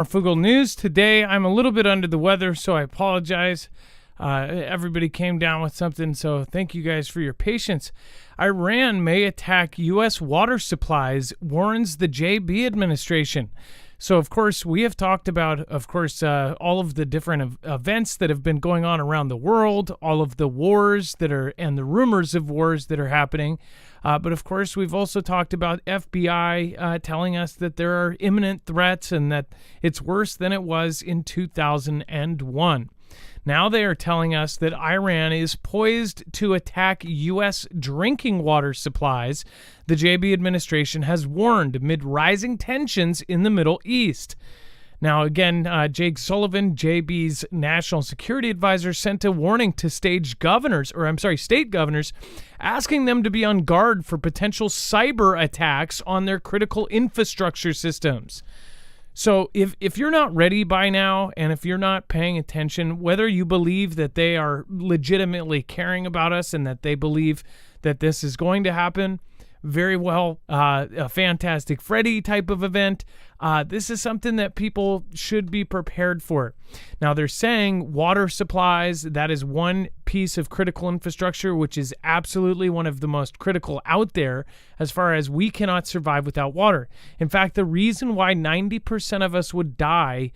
Marfoogle News. Today, I'm a little bit under the weather, so I apologize. Everybody came down with something, so thank you guys for your patience. Iran may attack U.S. water supplies, warns the JB administration. So, of course, we have talked about, all of the different events that have been going on around the world, all of the wars that are, and the rumors of wars that are happening. But, of course, we've also talked about FBI telling us that there are imminent threats and that it's worse than it was in 2001. Now they are telling us that Iran is poised to attack U.S. drinking water supplies, the JB administration has warned amid rising tensions in the Middle East. Now, again, Jake Sullivan, JB's national security advisor, sent a warning to state governors, asking them to be on guard for potential cyber attacks on their critical infrastructure systems. So if you're not ready by now, and if you're not paying attention, whether you believe that they are legitimately caring about us and that they believe that this is going to happen, very well, a Fantastic Freddy type of event, this is something that people should be prepared for. Now, they're saying water supplies, that is one piece of critical infrastructure, which is absolutely one of the most critical out there as far as we cannot survive without water. In fact, the reason why 90% of us would die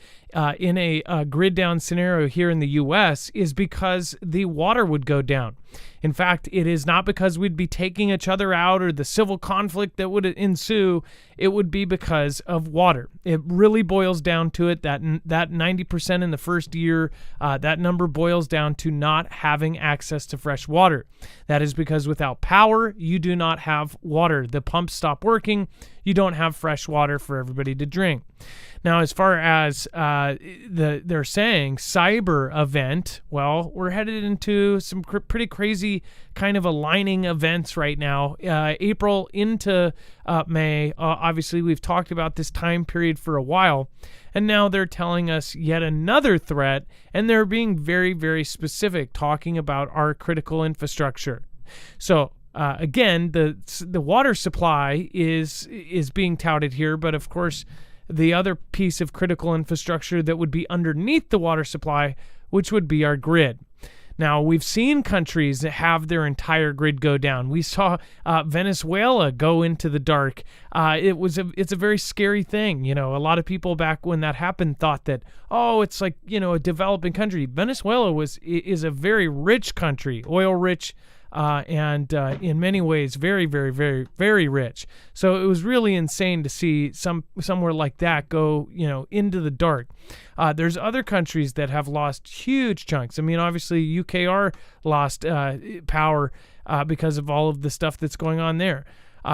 in a grid down scenario here in the U.S. is because the water would go down. In fact, it is not because we'd be taking each other out or the civil conflict that would ensue. It would be because of water. It really boils down to it, that 90% in the first year, that number boils down to not having access to fresh water. That is because without power, you do not have water. The pumps stop working. You don't have fresh water for everybody to drink. Now, as far as they're saying cyber event, well, we're headed into some pretty crazy kind of aligning events right now. April into May, obviously we've talked about this time period for a while, and now they're telling us yet another threat, and they're being very, very specific, talking about our critical infrastructure. So, again, the water supply is being touted here, but of course, the other piece of critical infrastructure that would be underneath the water supply, which would be our grid. Now, we've seen countries that have their entire grid go down. We saw Venezuela go into the dark. It's a very scary thing. You know, a lot of people back when that happened thought that, oh, it's like, you know, a developing country. Venezuela is a very rich country, oil rich, and in many ways very, very, very, very rich. So it was really insane to see somewhere like that go, you know, into the dark. There's other countries that have lost huge chunks. I mean, obviously UKR lost power because of all of the stuff that's going on there.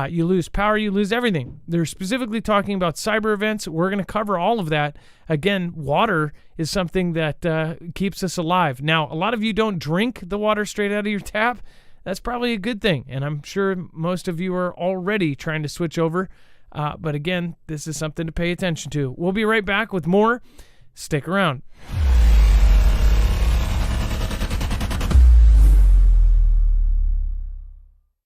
You lose power, you lose everything. They're specifically talking about cyber events. We're going to cover all of that. Again, water is something that keeps us alive. Now, a lot of you don't drink the water straight out of your tap. That's probably a good thing, and I'm sure most of you are already trying to switch over. But again, this is something to pay attention to. We'll be right back with more. Stick around.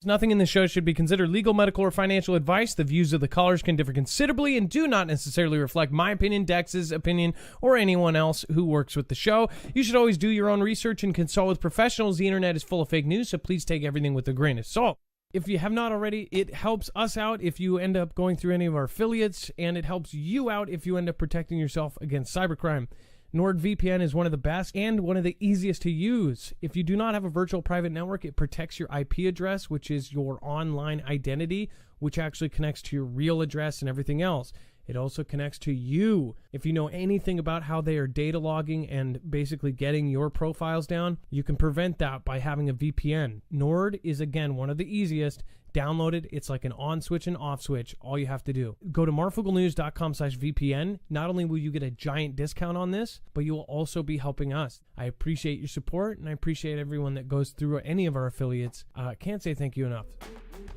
Nothing in the show should be considered legal, medical, or financial advice. The views of the callers can differ considerably and do not necessarily reflect my opinion, Dex's opinion, or anyone else who works with the show. You should always do your own research and consult with professionals. The internet is full of fake news, so please take everything with a grain of salt. If you have not already, it helps us out if you end up going through any of our affiliates, and it helps you out if you end up protecting yourself against cybercrime. NordVPN is one of the best and one of the easiest to use. If you do not have a virtual private network, it protects your IP address, which is your online identity, which actually connects to your real address and everything else. It also connects to you. If you know anything about how they are data logging and basically getting your profiles down, you can prevent that by having a VPN. Nord is, again, one of the easiest. Download it. It's like an on switch and off switch. All you have to do. Go to marfooglenews.com/VPN. Not only will you get a giant discount on this, but you will also be helping us. I appreciate your support, and I appreciate everyone that goes through any of our affiliates. Can't say thank you enough.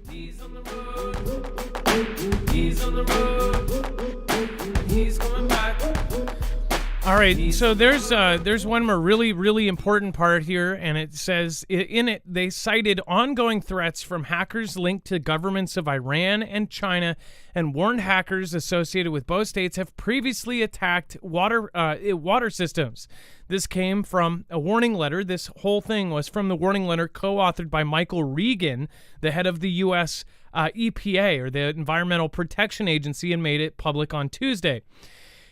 He's on the road. He's on the road. He's coming back. All right, so there's one more really important part here, and it says in it they cited ongoing threats from hackers linked to governments of Iran and China, and warned hackers associated with both states have previously attacked water systems. This came from a warning letter. This whole thing was from the warning letter co-authored by Michael Regan, the head of the U.S. EPA, or the Environmental Protection Agency, and made it public on Tuesday.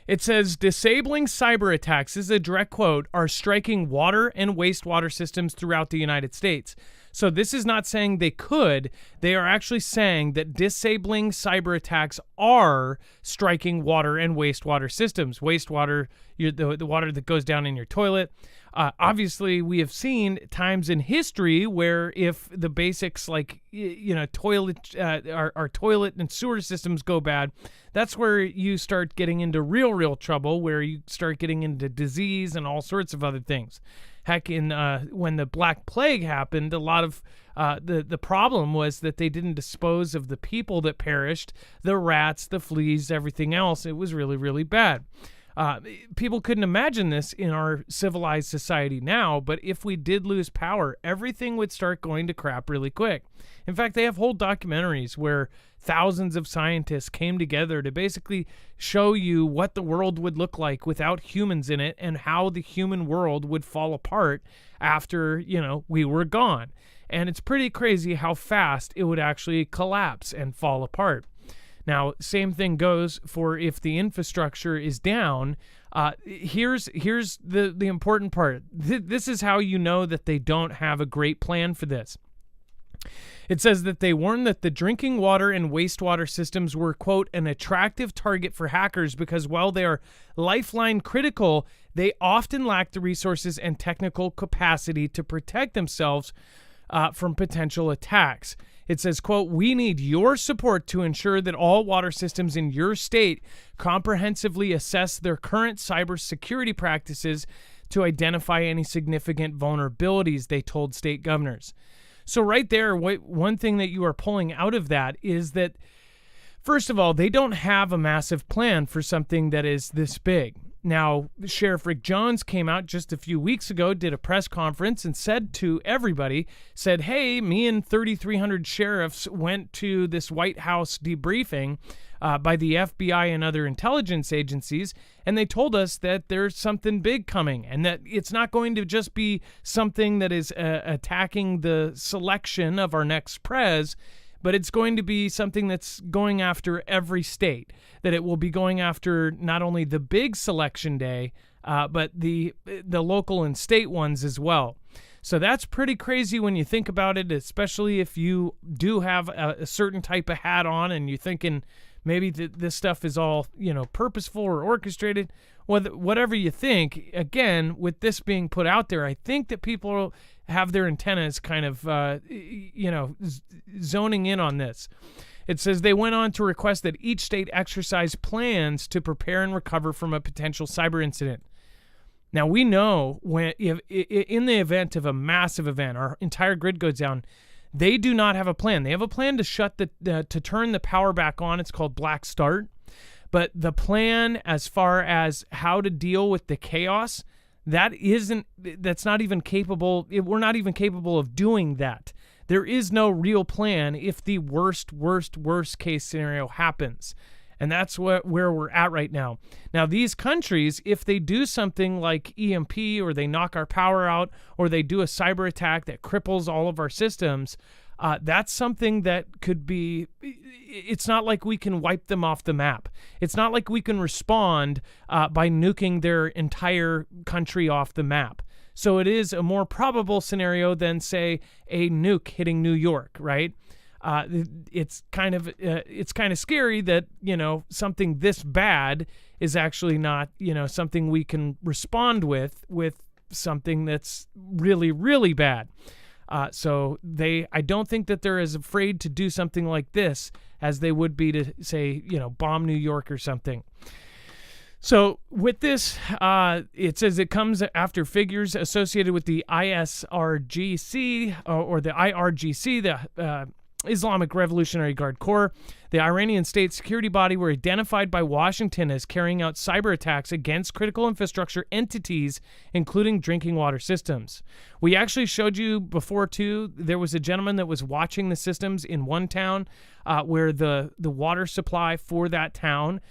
It says, disabling cyber attacks, this is a direct quote, are striking water and wastewater systems throughout the United States. So this is not saying they could. They are actually saying that disabling cyber attacks are striking water and wastewater systems. Wastewater, the water that goes down in your toilet. Obviously, we have seen times in history where if the basics like, toilet, our toilet and sewer systems go bad, that's where you start getting into real trouble, where you start getting into disease and all sorts of other things. Heck, when the Black Plague happened, a lot of the problem was that they didn't dispose of the people that perished, the rats, the fleas, everything else. It was really bad. People couldn't imagine this in our civilized society now, but if we did lose power, everything would start going to crap really quick. In fact, they have whole documentaries where thousands of scientists came together to basically show you what the world would look like without humans in it and how the human world would fall apart after, we were gone. And it's pretty crazy how fast it would actually collapse and fall apart. Now, same thing goes for if the infrastructure is down. Here's the important part. This is how you know that they don't have a great plan for this. It says that they warned that the drinking water and wastewater systems were, quote, an attractive target for hackers because while they are lifeline critical, they often lack the resources and technical capacity to protect themselves from potential attacks. It says, quote, we need your support to ensure that all water systems in your state comprehensively assess their current cybersecurity practices to identify any significant vulnerabilities, they told state governors. So right there, one thing that you are pulling out of that is that, first of all, they don't have a massive plan for something that is this big. Now, Sheriff Rick Jones came out just a few weeks ago, did a press conference, and said to everybody, hey, me and 3,300 sheriffs went to this White House debriefing by the FBI and other intelligence agencies, and they told us that there's something big coming and that it's not going to just be something that is attacking the selection of our next prez, but it's going to be something that's going after every state, that it will be going after not only the big selection day, but the local and state ones as well. So that's pretty crazy when you think about it, especially if you do have a certain type of hat on and you're thinking maybe this stuff is all, purposeful or orchestrated. Whatever you think, again, with this being put out there, I think that people have their antennas kind of, zoning in on this. It says they went on to request that each state exercise plans to prepare and recover from a potential cyber incident. Now, we know if in the event of a massive event, our entire grid goes down, they do not have a plan. They have a plan to to turn the power back on. It's called Black Start. But the plan as far as how to deal with the chaos, that's not even capable. We're not even capable of doing that. There is no real plan if the worst case scenario happens. And that's where we're at right now. Now, these countries, if they do something like EMP or they knock our power out or they do a cyber attack that cripples all of our systems, that's something that could be, it's not like we can wipe them off the map. It's not like we can respond by nuking their entire country off the map. So it is a more probable scenario than, say, a nuke hitting New York, right? It's kind of scary that, something this bad is actually not, something we can respond with something that's really, really bad. So I don't think that they're as afraid to do something like this as they would be to, say, bomb New York or something. So with this, it says it comes after figures associated with the ISRGC or the IRGC, the Islamic Revolutionary Guard Corps, the Iranian state security body, were identified by Washington as carrying out cyber attacks against critical infrastructure entities, including drinking water systems. We actually showed you before, too, there was a gentleman that was watching the systems in one town where the water supply for that town,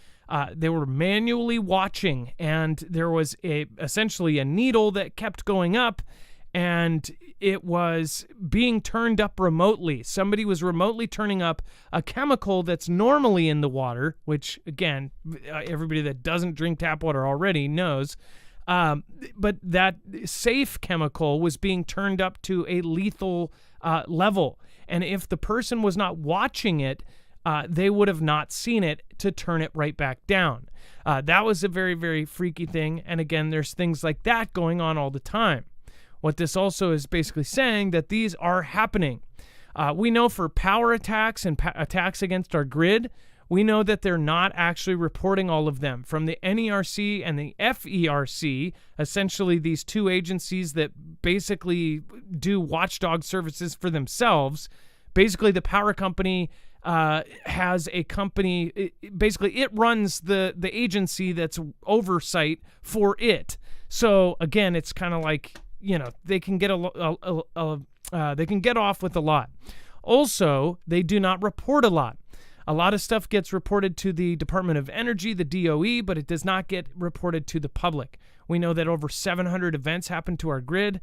they were manually watching, and there was essentially a needle that kept going up, and it was being turned up remotely. Somebody was remotely turning up a chemical that's normally in the water, which, again, everybody that doesn't drink tap water already knows. But that safe chemical was being turned up to a lethal level. And if the person was not watching it, they would have not seen it to turn it right back down. That was a very, very freaky thing. And again, there's things like that going on all the time. What this also is basically saying that these are happening. We know for power attacks and attacks against our grid, we know that they're not actually reporting all of them. From the NERC and the FERC, essentially these two agencies that basically do watchdog services for themselves, basically the power company has a company, it runs the agency that's oversight for it. So again, it's kind of like, they can get they can get off with a lot. Also, they do not report a lot. A lot of stuff gets reported to the Department of Energy, the DOE, but it does not get reported to the public. We know that over 700 events happen to our grid,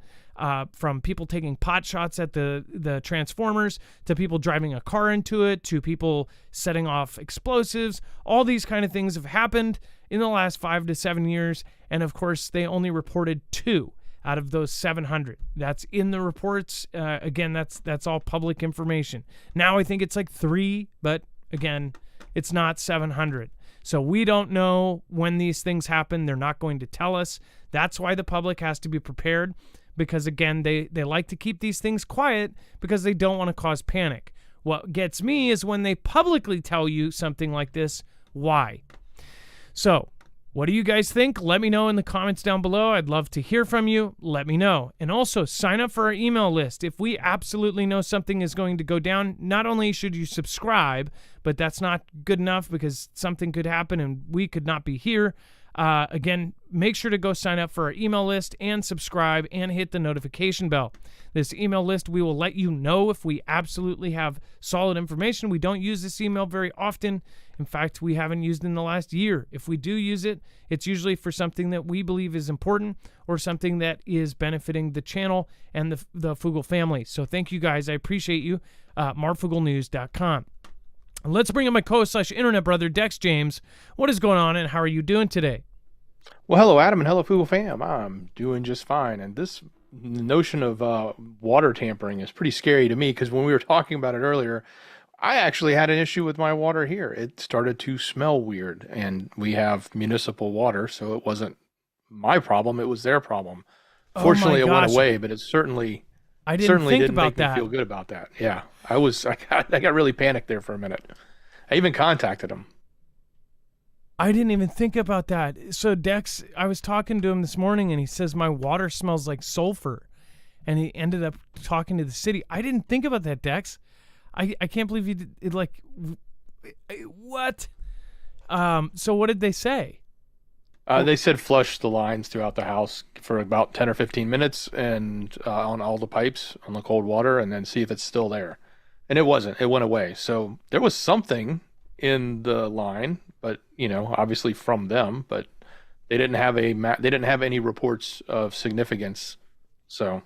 from people taking pot shots at the transformers, to people driving a car into it, to people setting off explosives. All these kind of things have happened in the last 5 to 7 years, and of course, they only reported 2 out of those 700. That's in the reports. Again, that's all public information. Now I think it's like 3, but again, it's not 700. So we don't know when these things happen. They're not going to tell us. That's why the public has to be prepared, because again, they like to keep these things quiet because they don't want to cause panic. What gets me is when they publicly tell you something like this. Why? So, what do you guys think? Let me know in the comments down below. I'd love to hear from you. Let me know. And also, sign up for our email list. If we absolutely know something is going to go down, not only should you subscribe, but that's not good enough because something could happen and we could not be here. Again, make sure to go sign up for our email list and subscribe and hit the notification bell. This email list, we will let you know if we absolutely have solid information. We don't use this email very often. In fact, we haven't used it in the last year. If we do use it, it's usually for something that we believe is important or something that is benefiting the channel and the Foogle family. So thank you guys. I appreciate you. Marfooglenews.com. Let's bring in my co-host/internet brother, Dex James. What is going on and how are you doing today? Well, hello, Adam, and hello, Foogle fam. I'm doing just fine. And this notion of water tampering is pretty scary to me because when we were talking about it earlier, I actually had an issue with my water here. It started to smell weird, and we have municipal water, so it wasn't my problem. It was their problem. Fortunately, it went away, but it certainly didn't make me feel good about that. Yeah, I got really panicked there for a minute. I even contacted him. I didn't even think about that. So Dex, I was talking to him this morning, and he says my water smells like sulfur, and he ended up talking to the city. I didn't think about that, Dex. I can't believe you did it. Like, what? So what did they say? They said flush the lines throughout the house for about 10 or 15 minutes and on all the pipes on the cold water, and then see if it's still there. And it wasn't. It went away. So there was something in the line, but obviously from them. But they didn't have they didn't have any reports of significance. So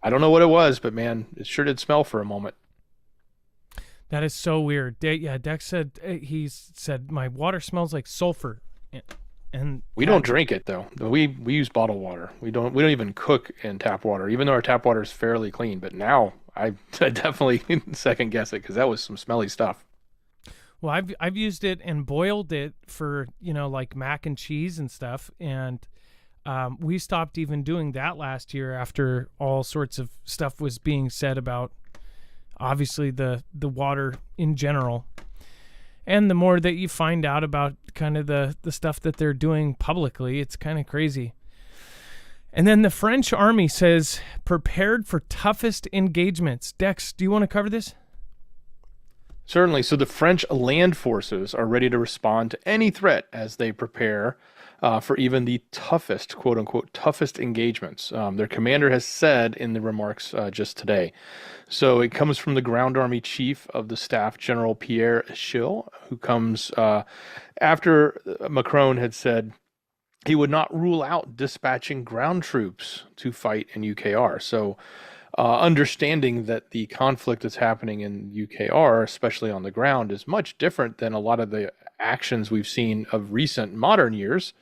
I don't know what it was, but man, it sure did smell for a moment. That is so weird. Dex said he said my water smells like sulfur. And we don't drink it though. We use bottled water. We don't even cook in tap water, even though our tap water is fairly clean. But now I definitely second guess it because that was some smelly stuff. Well, I've used it and boiled it for like mac and cheese and stuff, and we stopped even doing that last year after all sorts of stuff was being said about obviously the water in general. And the more that you find out about kind of the stuff that they're doing publicly, it's kind of crazy. And then the French army says, prepared for toughest engagements. Dex, do you want to cover this? Certainly. So the French land forces are ready to respond to any threat as they prepare for even the toughest, quote unquote, toughest engagements. Their commander has said in the remarks just today. So it comes from the Ground Army Chief of the Staff, General Pierre Schill, who comes after Macron had said he would not rule out dispatching ground troops to fight in UKR. So understanding that the conflict that's happening in UKR, especially on the ground, is much different than a lot of the actions we've seen of recent modern years.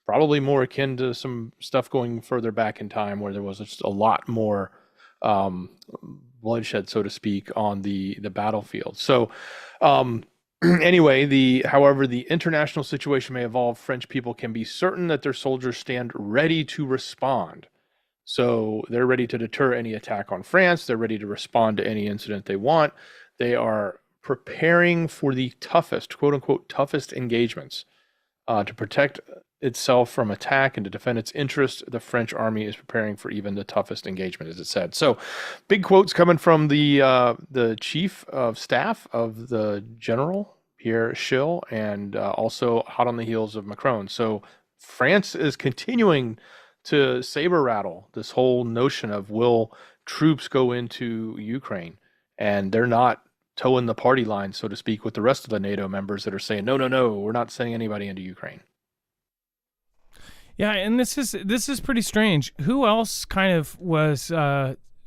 Probably more akin to some stuff going further back in time where there was just a lot more bloodshed, so to speak, on the battlefield. So anyway, however the international situation may evolve, French people can be certain that their soldiers stand ready to respond. So they're ready to deter any attack on France. They're ready to respond to any incident they want. They are preparing for the toughest, quote unquote, toughest engagements to protect itself from attack and to defend its interests. The French army is preparing for even the toughest engagement, as it said. So big quotes coming from the chief of staff of the general, Pierre Schill, and also hot on the heels of Macron. So France is continuing to saber rattle this whole notion of will troops go into Ukraine, and they're not towing the party line, so to speak, with the rest of the NATO members that are saying, no, we're not sending anybody into Ukraine. Yeah, and this is pretty strange. Who else kind of was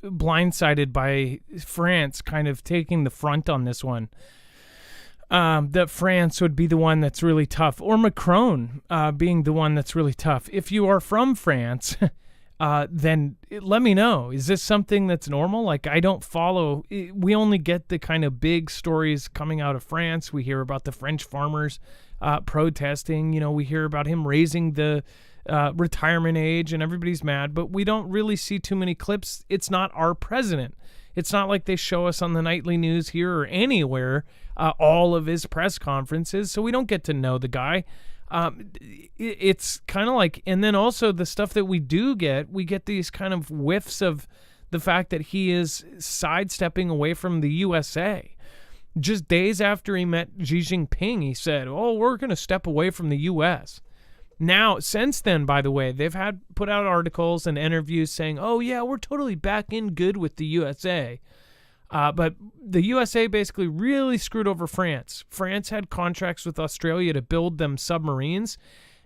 blindsided by France kind of taking the front on this one? That France would be the one that's really tough, or Macron being the one that's really tough. If you are from France, then let me know. Is this something that's normal? Like, I don't follow. We only get the kind of big stories coming out of France. We hear about the French farmers protesting. You know, we hear about him raising the retirement age, and everybody's mad. But we don't really see too many clips. It's not our president. It's not like they show us on the nightly news here or anywhere all of his press conferences, so we don't get to know the guy. It's kind of like, and then also the stuff that we do get, we get these kind of whiffs of the fact that he is sidestepping away from the USA. Just days after he met Xi Jinping, he said, "Oh, we're going to step away from the U.S." Now, since then, by the way, they've put out articles and interviews saying, "Oh yeah, we're totally back in good with the USA." But the USA basically really screwed over France. France had contracts with Australia to build them submarines,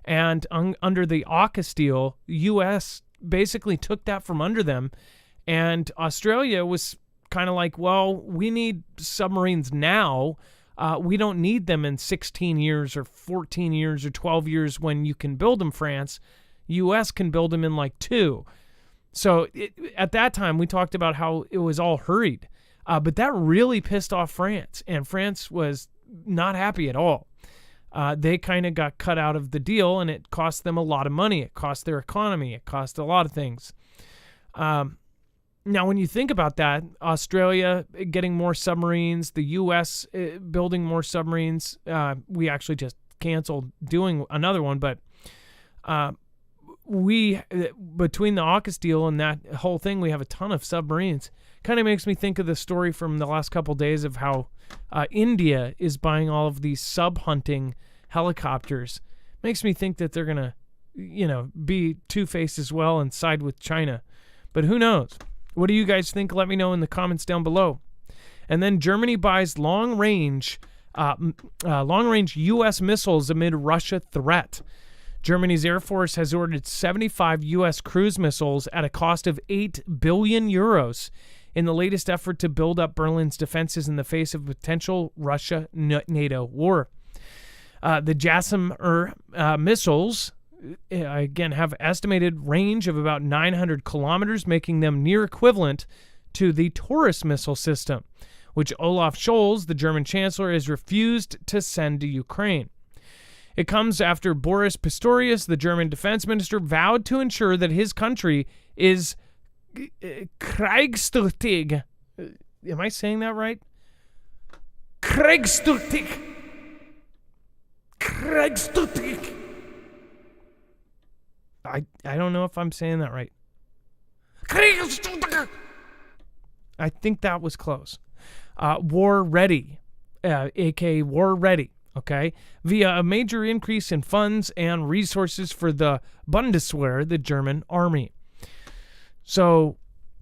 and under the AUKUS deal, U.S. basically took that from under them, and Australia was kind of like, well, we need submarines now. We don't need them in 16 years or 14 years or 12 years when you can build them, France. U.S. can build them in like 2. So at that time, we talked about how it was all hurried. But that really pissed off France, and France was not happy at all. They kind of got cut out of the deal, and it cost them a lot of money. It cost their economy. It cost a lot of things. Now, when you think about that, Australia getting more submarines, the U.S. Building more submarines, we actually just canceled doing another one, but we, between the AUKUS deal and that whole thing, we have a ton of submarines. Kind of makes me think of the story from the last couple of days of how India is buying all of these sub-hunting helicopters. Makes me think that they're going to, be two-faced as well and side with China. But who knows? What do you guys think? Let me know in the comments down below. And then Germany buys long-range U.S. missiles amid Russia threat. Germany's Air Force has ordered 75 U.S. cruise missiles at a cost of 8 billion euros in the latest effort to build up Berlin's defenses in the face of potential Russia-NATO war. The JASSM missiles, again, have estimated range of about 900 kilometers, making them near equivalent to the Taurus missile system, which Olaf Scholz, the German chancellor, has refused to send to Ukraine. It comes after Boris Pistorius, the German defense minister, vowed to ensure that his country is kriegstüchtig. Am I saying that right? Kriegstüchtig. Kriegstüchtig. I don't know if I'm saying that right. I think that was close. War ready. aka war ready, okay, via a major increase in funds and resources for the Bundeswehr, the German army. So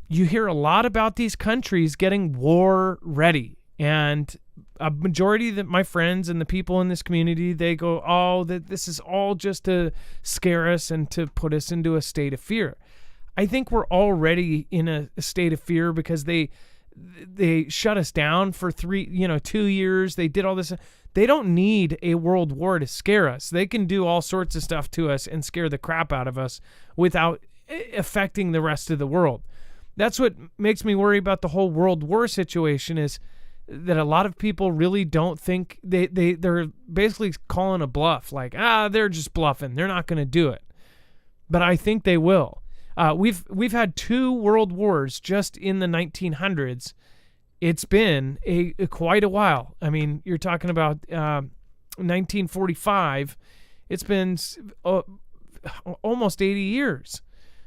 you hear a lot about these countries getting war ready, and a majority of my friends and the people in this community, they go, oh, that this is all just to scare us and to put us into a state of fear. I think we're already in a state of fear because they shut us down for 2 years. They did all this. They don't need a world war to scare us. They can do all sorts of stuff to us and scare the crap out of us without affecting the rest of the world. That's what makes me worry about the whole world war situation, is that a lot of people really don't think they're basically calling a bluff, like, they're just bluffing. They're not going to do it. But I think they will. We've had 2 world wars just in the 1900s. It's been quite a while. I mean, you're talking about 1945. It's been almost 80 years.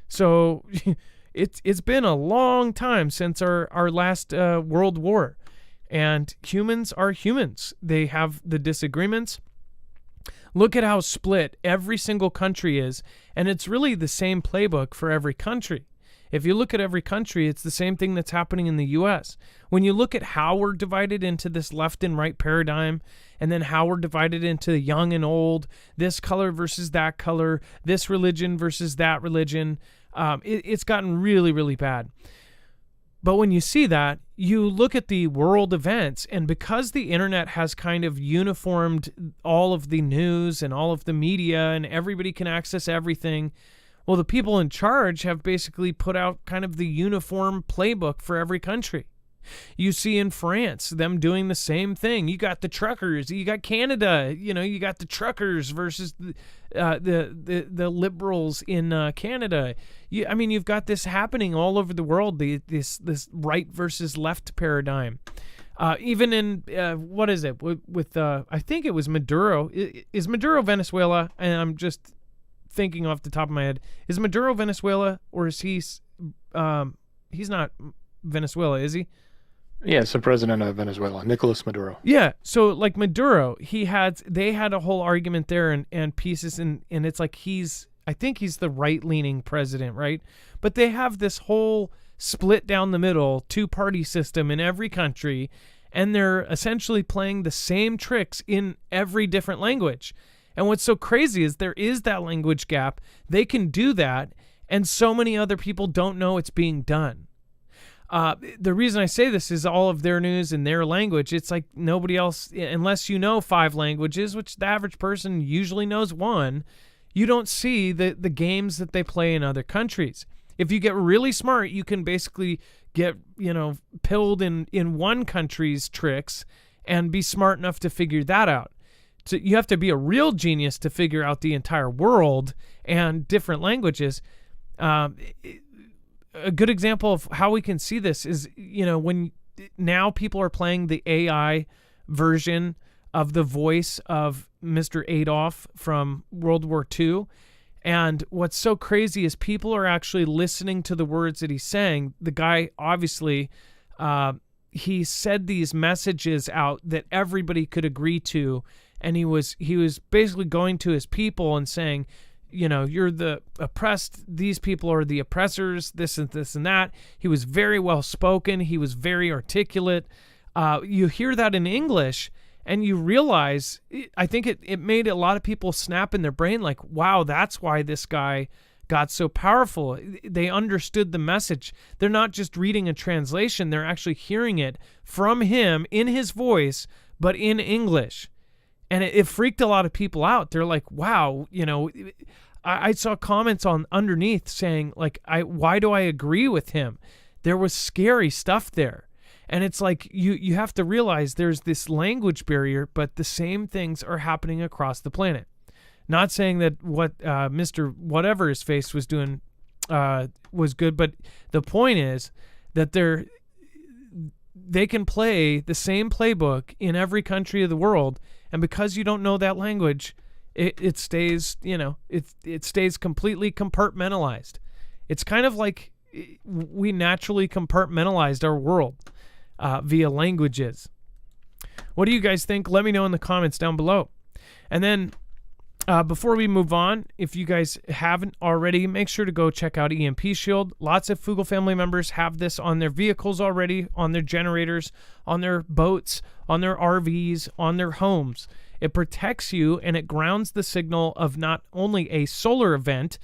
So it's been a long time since our last world war. And humans are humans. They have the disagreements. Look at how split every single country is, and it's really the same playbook for every country. If you look at every country, it's the same thing that's happening in the U.S. When you look at how we're divided into this left and right paradigm, and then how we're divided into young and old, this color versus that color, this religion versus that religion, it's gotten really, really bad. But when you see that, you look at the world events, and because the internet has kind of uniformed all of the news and all of the media, and everybody can access everything, well, the people in charge have basically put out kind of the uniform playbook for every country. You see in France them doing the same thing. You got the truckers. You got Canada. You got the truckers versus the liberals in Canada. You've got this happening all over the world. This right versus left paradigm. Even in what is it with I think it was Maduro. Is Maduro Venezuela? And I'm just thinking off the top of my head. Is Maduro Venezuela, or is he's not Venezuela, is he? Yeah, it's the president of Venezuela, Nicolas Maduro. Yeah, so like Maduro, they had a whole argument there and pieces, and it's like I think he's the right-leaning president, right? But they have this whole split down the middle, 2-party system in every country, and they're essentially playing the same tricks in every different language. And what's so crazy is there is that language gap. They can do that, and so many other people don't know it's being done. The reason I say this is all of their news in their language. It's like nobody else, unless you know 5 languages, which the average person usually knows 1, you don't see the games that they play in other countries. If you get really smart, you can basically get, pilled in one country's tricks and be smart enough to figure that out. So you have to be a real genius to figure out the entire world and different languages. A good example of how we can see this is, when now people are playing the AI version of the voice of Mr. Adolf from World War II. And what's so crazy is people are actually listening to the words that he's saying. The guy, obviously, he said these messages out that everybody could agree to. And he was basically going to his people and saying, you're the oppressed. These people are the oppressors, this and this and that. He was very well spoken. He was very articulate. You hear that in English and you realize, I think it made a lot of people snap in their brain like, wow, that's why this guy got so powerful. They understood the message. They're not just reading a translation. They're actually hearing it from him in his voice, but in English. And it freaked a lot of people out. They're like, wow, I saw comments on underneath saying, like, why do I agree with him? There was scary stuff there. And it's like, you have to realize there's this language barrier, but the same things are happening across the planet. Not saying that what Mr. Whatever his face was doing was good, but the point is that they can play the same playbook in every country of the world. And because you don't know that language, it stays, it stays completely compartmentalized. It's kind of like we naturally compartmentalized our world via languages. What do you guys think? Let me know in the comments down below. And then before we move on, if you guys haven't already, make sure to go check out EMP Shield. Lots of Fuggle family members have this on their vehicles already, on their generators, on their boats, on their RVs, on their homes. It protects you and it grounds the signal of not only a solar event,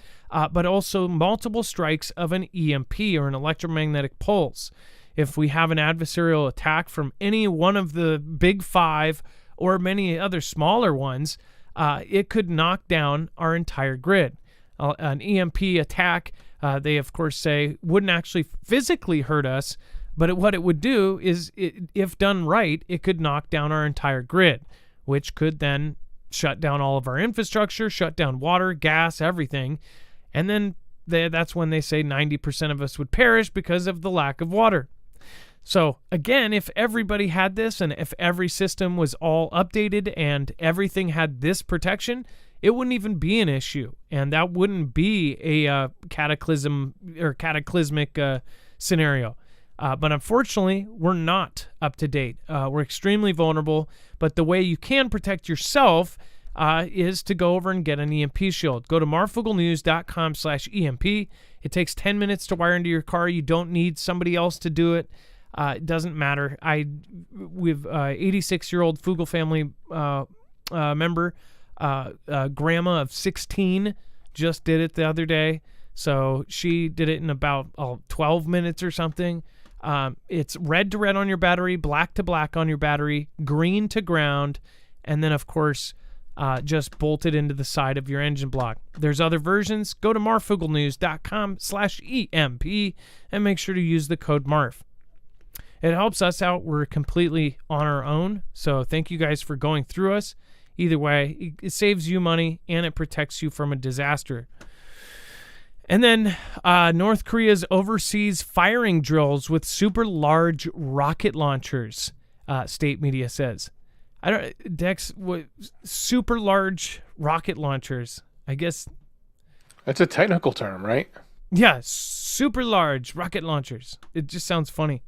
but also multiple strikes of an EMP or an electromagnetic pulse. If we have an adversarial attack from any one of the big five or many other smaller ones, it could knock down our entire grid. An EMP attack, they of course say, wouldn't actually physically hurt us, but what it would do is, if done right, it could knock down our entire grid, which could then shut down all of our infrastructure, shut down water, gas, everything. And then that's when they say 90% of us would perish because of the lack of water. So again, if everybody had this and if every system was all updated and everything had this protection, it wouldn't even be an issue. And that wouldn't be a cataclysmic scenario. But unfortunately, we're not up to date. We're extremely vulnerable. But the way you can protect yourself is to go over and get an EMP shield. Go to marfooglenews.com/EMP. It takes 10 minutes to wire into your car. You don't need somebody else to do it. It doesn't matter. We've 86-year-old Fuggle family member, grandma of 16, just did it the other day. So she did it in about 12 minutes or something. It's red to red on your battery, black to black on your battery, green to ground, and then, of course, just bolted into the side of your engine block. There's other versions. Go to marfooglenews.com/EMP and make sure to use the code MARF. It helps us out. We're completely on our own, so thank you guys for going through us. Either way, it saves you money and it protects you from a disaster. And then North Korea's overseas firing drills with super large rocket launchers, state media says. Dex, what, super large rocket launchers, I guess. That's a technical term, right? Yeah, super large rocket launchers. It just sounds funny.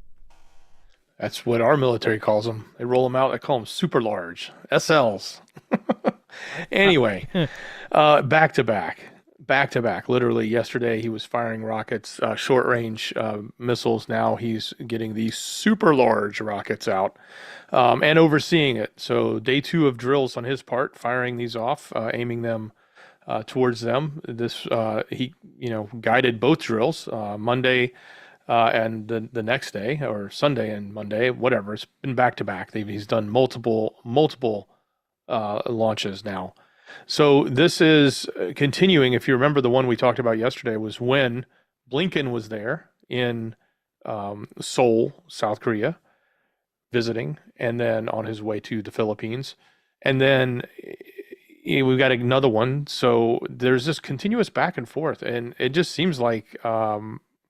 That's what our military calls them. They roll them out. They call them super large SLs. Anyway, back to back. Literally yesterday, he was firing rockets, short range missiles. Now he's getting these super large rockets out and overseeing it. So day 2 of drills on his part, firing these off, aiming them towards them. This he guided both drills Monday. And the next day, or Sunday and Monday, whatever, it's been back to back. He's done multiple launches now. So this is continuing. If you remember, the one we talked about yesterday was when Blinken was there in Seoul, South Korea, visiting, and then on his way to the Philippines. And then we've got another one. So there's this continuous back and forth, and it just seems like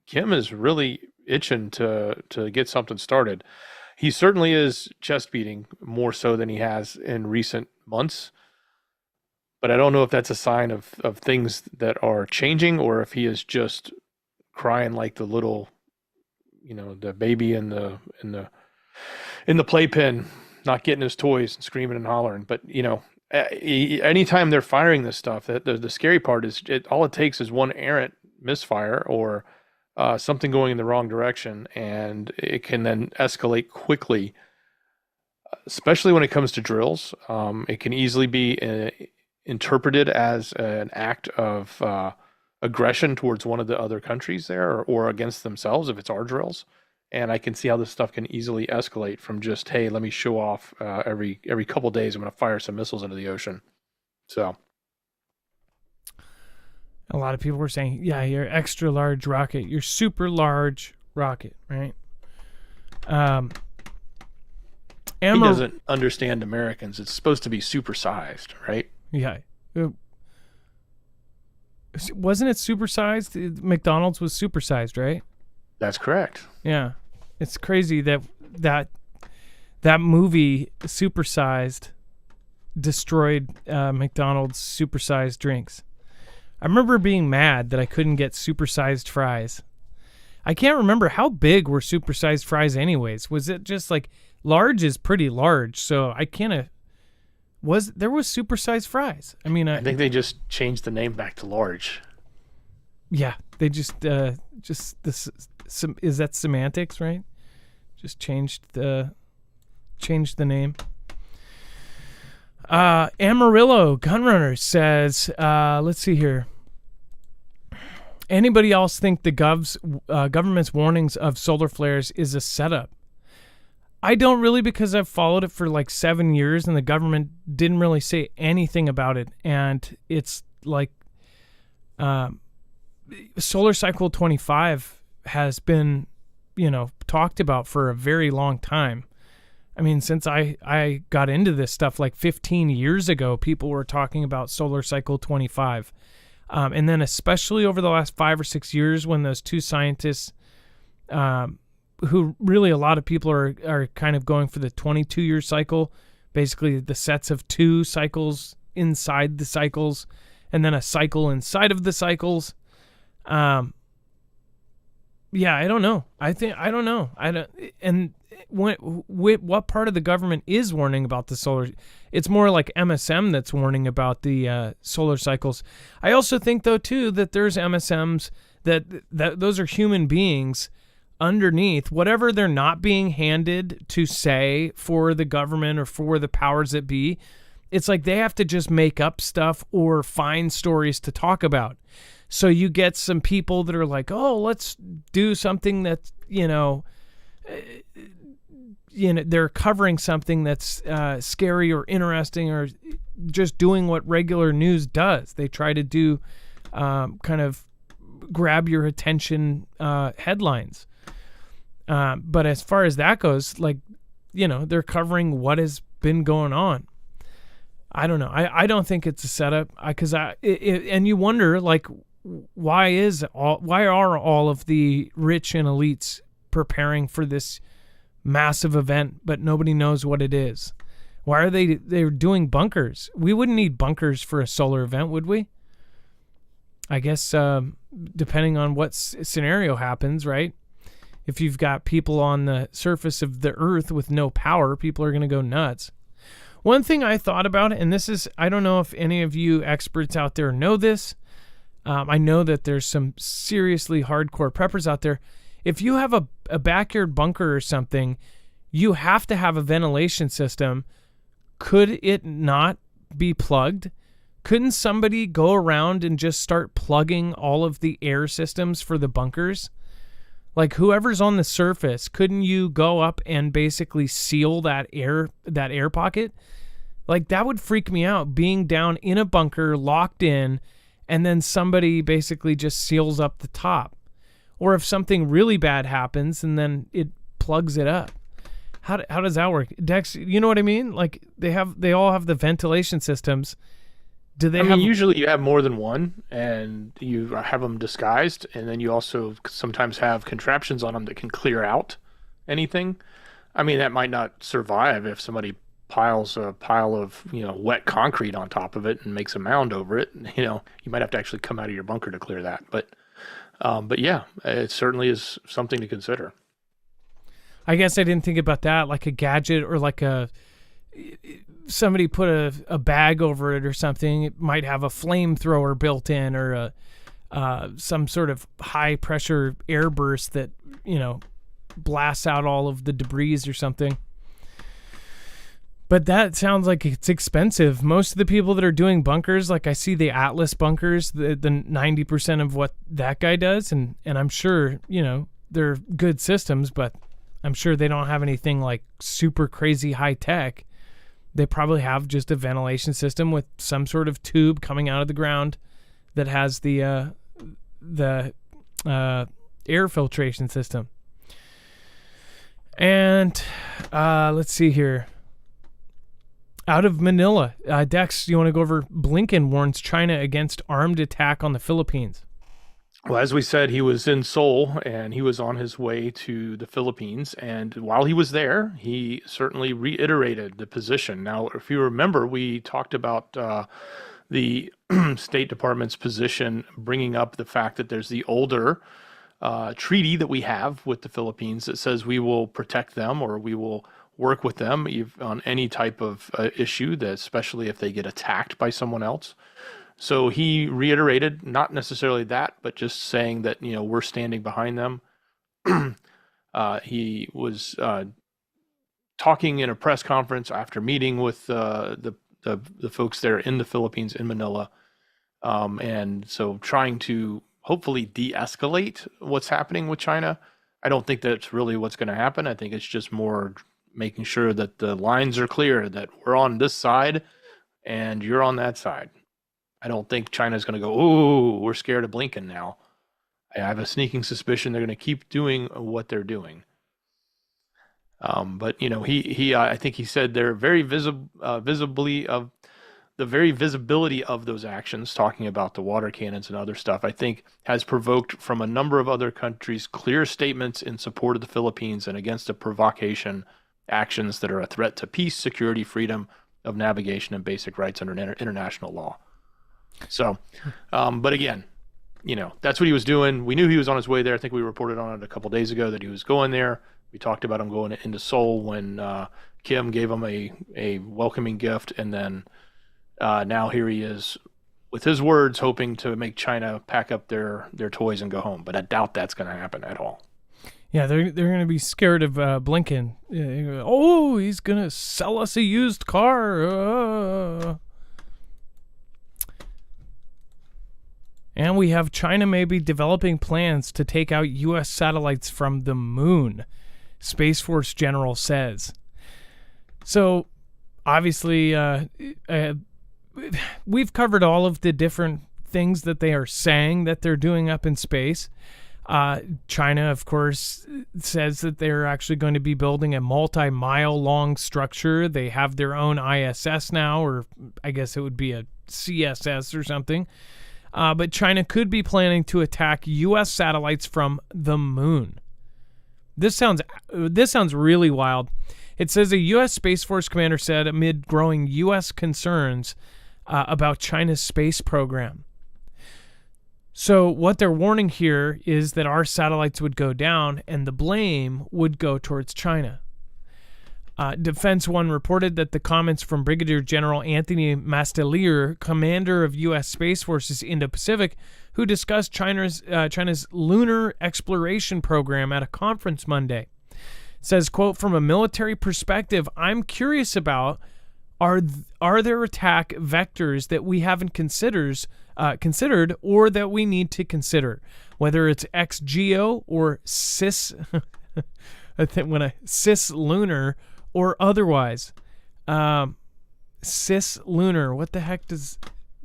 Kim is really itching to get something started. He certainly is chest beating more so than he has in recent months. But I don't know if that's a sign of things that are changing, or if he is just crying like the little, the baby in the playpen, not getting his toys and screaming and hollering. But anytime they're firing this stuff, the scary part is all it takes is one errant misfire or something going in the wrong direction, and it can then escalate quickly, especially when it comes to drills. It can easily be interpreted as an act of aggression towards one of the other countries there, or against themselves if it's our drills. And I can see how this stuff can easily escalate from just, hey, let me show off every couple days I'm going to fire some missiles into the ocean. So a lot of people were saying, yeah, your extra large rocket, your super large rocket, right? He doesn't understand Americans. It's supposed to be supersized, right? Yeah. Wasn't it supersized? McDonald's was supersized, right? That's correct. Yeah. It's crazy that movie, Supersized, destroyed McDonald's supersized drinks. I remember being mad that I couldn't get supersized fries. I can't remember how big were supersized fries anyways. Was it just like Large is pretty large, so I can't. There was supersized fries? I mean, I think they just changed the name back to large. Yeah, they just this. Is that semantics, right? Just changed the name. Amarillo Gunrunner says, let's see here. Anybody else think the government's warnings of solar flares is a setup? I don't really, because I've followed it for like 7 years and the government didn't really say anything about it. And it's like solar cycle 25 has been, talked about for a very long time. I mean, since I got into this stuff like 15 years ago, people were talking about solar cycle 25. And then especially over the last 5 or 6 years when those two scientists, who really a lot of people are kind of going for the 22-year cycle, basically the sets of 2 cycles inside the cycles and then a cycle inside of the cycles. Yeah, I don't know. I don't know. And what part of the government is warning about the solar? It's more like MSM that's warning about the solar cycles. I also think, though, too, that there's MSMs that those are human beings underneath, whatever they're not being handed to say for the government or for the powers that be. It's like they have to just make up stuff or find stories to talk about. So you get some people that are like, oh, let's do something that's, they're covering something that's scary or interesting or just doing what regular news does. They try to do kind of grab your attention headlines. But as far as that goes, like, they're covering what has been going on. I don't know. I don't think it's a setup and you wonder, like, why are all of the rich and elites preparing for this massive event, but nobody knows what it is? Why are they're doing bunkers? We wouldn't need bunkers for a solar event, would we? I guess depending on what scenario happens, right? If you've got people on the surface of the earth with no power, people are going to go nuts. One thing I thought about, and this is, I don't know if any of you experts out there know this. I know that there's some seriously hardcore preppers out there. If you have a backyard bunker or something, you have to have a ventilation system. Could it not be plugged? Couldn't somebody go around and just start plugging all of the air systems for the bunkers? Like, whoever's on the surface, couldn't you go up and basically seal that air pocket? Like, that would freak me out, being down in a bunker, locked in, and then somebody basically just seals up the top. Or if something really bad happens and then it plugs it up. How does that work? Dex, you know what I mean? Like, they all have the ventilation systems. Do they usually you have more than one, and you have them disguised, and then you also sometimes have contraptions on them that can clear out anything. I mean, that might not survive if somebody piles a pile of, wet concrete on top of it and makes a mound over it. You might have to actually come out of your bunker to clear that. But yeah, it certainly is something to consider. I guess I didn't think about that, like a gadget or like somebody put a bag over it or something. It might have a flamethrower built in, or some sort of high pressure air burst that, blasts out all of the debris or something. But that sounds like it's expensive. Most of the people that are doing bunkers, like I see the Atlas bunkers, the 90% of what that guy does, and I'm sure, they're good systems, but I'm sure they don't have anything like super crazy high tech. They probably have just a ventilation system with some sort of tube coming out of the ground that has the air filtration system. And let's see here. Out of Manila, Dex, you want to go over? Blinken warns China against armed attack on the Philippines. Well, as we said, he was in Seoul, and he was on his way to the Philippines. And while he was there, he certainly reiterated the position. Now, if you remember, we talked about the State Department's position, bringing up the fact that there's the older treaty that we have with the Philippines that says we will protect them, or we will work with them on any type of issue, that especially if they get attacked by someone else. So he reiterated, not necessarily that, but just saying that, we're standing behind them. He was talking in a press conference after meeting with the folks there in the Philippines, in Manila. And so trying to hopefully de-escalate what's happening with China. I don't think that's really what's going to happen. I think it's just more making sure that the lines are clear, that we're on this side and you're on that side. I don't think China's going to go, "Ooh, we're scared of Blinken now." I have a sneaking suspicion they're going to keep doing what they're doing. But I think he said they're very visibly of the very visibility of those actions, talking about the water cannons and other stuff, I think has provoked from a number of other countries clear statements in support of the Philippines and against the provocation actions that are a threat to peace, security, freedom of navigation, and basic rights under international law. So, but again, that's what he was doing. We knew he was on his way there. I think we reported on it a couple days ago that he was going there. We talked about him going into Seoul when Kim gave him a welcoming gift, and then now here he is with his words, hoping to make China pack up their toys and go home. But I doubt that's going to happen at all. Yeah, they're going to be scared of Blinken. Oh, he's going to sell us a used car. And we have China maybe developing plans to take out U.S. satellites from the moon, Space Force General says. So, obviously, we've covered all of the different things that they are saying that they're doing up in space. China, of course, says that they're actually going to be building a multi-mile long structure. They have their own ISS now, or I guess it would be a CSS or something. But China could be planning to attack U.S. satellites from the moon. This sounds really wild. It says a U.S. Space Force commander said amid growing U.S. concerns about China's space program. So what they're warning here is that our satellites would go down and the blame would go towards China. Defense One reported that the comments from Brigadier General Anthony Mastelier, commander of U.S. Space Forces Indo-Pacific, who discussed China's lunar exploration program at a conference Monday, says, quote, "From a military perspective, I'm curious about are there attack vectors that we haven't considered or that we need to consider, whether it's XGO or cis cislunar or otherwise." Cislunar. What the heck does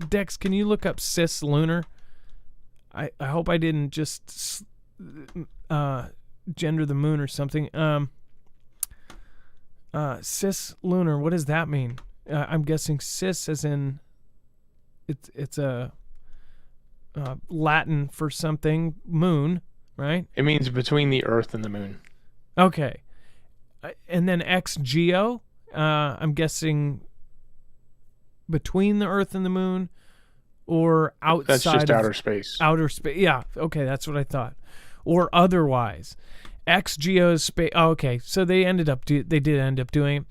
Dex? Can you look up cislunar? I hope I didn't just gender the moon or something. Cislunar. What does that mean? I'm guessing cis as in it's a Latin for something, moon, right? It means between the Earth and the moon. Okay. And then XGO, I'm guessing between the Earth and the moon or outside. That's just outer space. Outer space. Yeah. Okay. That's what I thought. Or otherwise. XGO is space. Oh, okay. So they did end up doing it.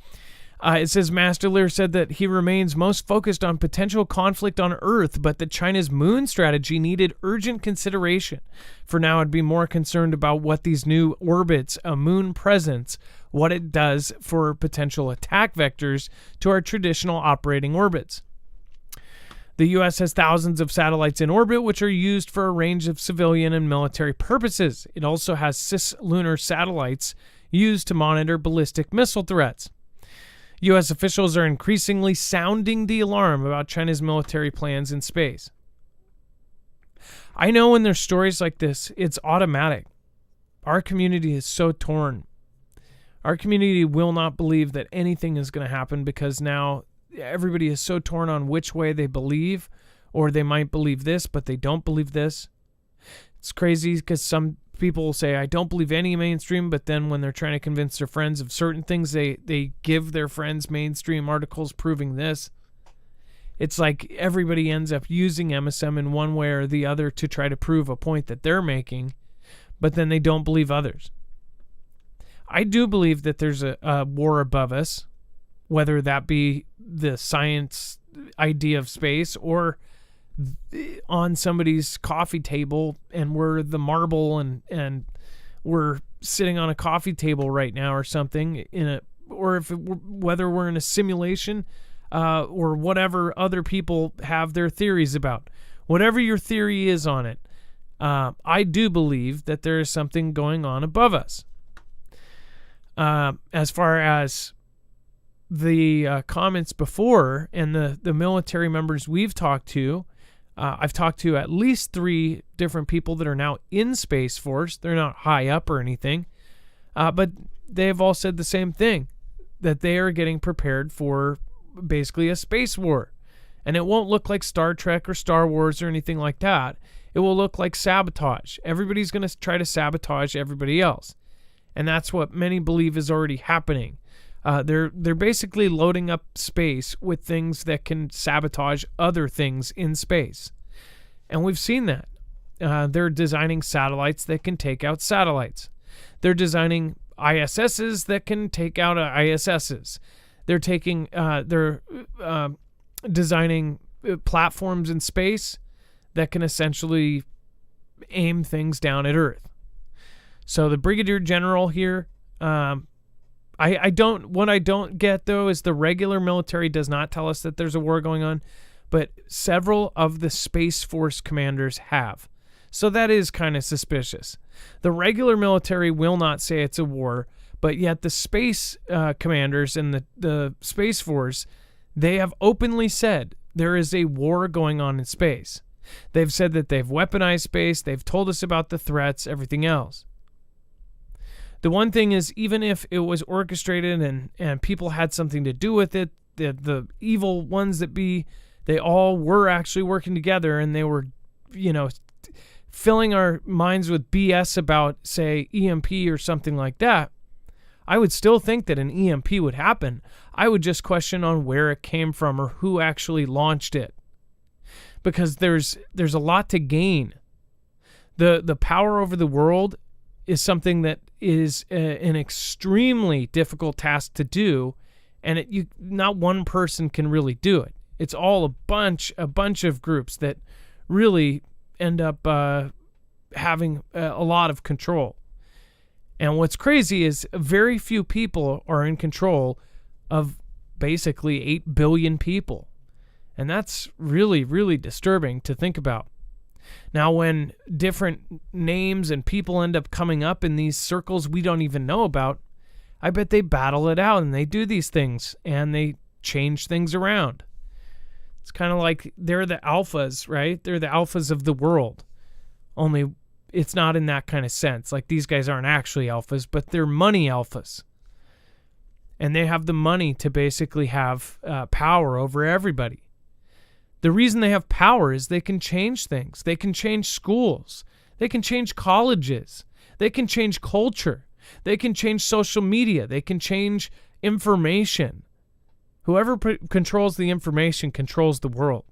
It says Masterlear said that he remains most focused on potential conflict on Earth, but that China's moon strategy needed urgent consideration. For now, I'd be more concerned about what these new orbits, a moon presence, what it does for potential attack vectors to our traditional operating orbits. The U.S. has thousands of satellites in orbit, which are used for a range of civilian and military purposes. It also has cislunar satellites used to monitor ballistic missile threats. U.S. officials are increasingly sounding the alarm about China's military plans in space. I know when there's stories like this, it's automatic. Our community is so torn. Our community will not believe that anything is going to happen because now everybody is so torn on which way they believe, or they might believe this, but they don't believe this. It's crazy because some people will say, I don't believe any mainstream, but then when they're trying to convince their friends of certain things, they give their friends mainstream articles proving this. It's like everybody ends up using MSM in one way or the other to try to prove a point that they're making, but then they don't believe others. I do believe that there's a war above us, whether that be the science idea of space or on somebody's coffee table, and we're the marble and we're sitting on a coffee table right now or something or whether we're in a simulation or whatever other people have their theories about. Whatever your theory is on it, I do believe that there is something going on above us. As far as the comments before and the military members we've talked to, I've talked to at least 3 different people that are now in Space Force. They're not high up or anything, but they've all said the same thing, that they are getting prepared for basically a space war. And it won't look like Star Trek or Star Wars or anything like that. It will look like sabotage. Everybody's going to try to sabotage everybody else. And that's what many believe is already happening. They're basically loading up space with things that can sabotage other things in space. And we've seen that. They're designing satellites that can take out satellites. They're designing ISSs that can take out ISSs. They're designing platforms in space that can essentially aim things down at Earth. So the Brigadier General here, what I don't get though is the regular military does not tell us that there's a war going on, but several of the Space Force commanders have. So that is kind of suspicious. The regular military will not say it's a war, but yet the space commanders and the Space Force, they have openly said there is a war going on in space. They've said that they've weaponized space. They've told us about the threats, everything else. The one thing is, even if it was orchestrated and people had something to do with it, the evil ones that be, they all were actually working together, and they were, filling our minds with BS about, say, EMP or something like that, I would still think that an EMP would happen. I would just question on where it came from or who actually launched it. Because there's a lot to gain. The power over the world is something that is an extremely difficult task to do, and not one person can really do it. It's all a bunch of groups that really end up having a lot of control. And what's crazy is very few people are in control of basically 8 billion people. And that's really, really disturbing to think about. Now, when different names and people end up coming up in these circles we don't even know about, I bet they battle it out and they do these things and they change things around. It's kind of like they're the alphas, right? They're the alphas of the world. Only it's not in that kind of sense. Like, these guys aren't actually alphas, but they're money alphas. And they have the money to basically have power over everybody. The reason they have power is they can change things. They can change schools. They can change colleges. They can change culture. They can change social media. They can change information. Whoever controls the information controls the world.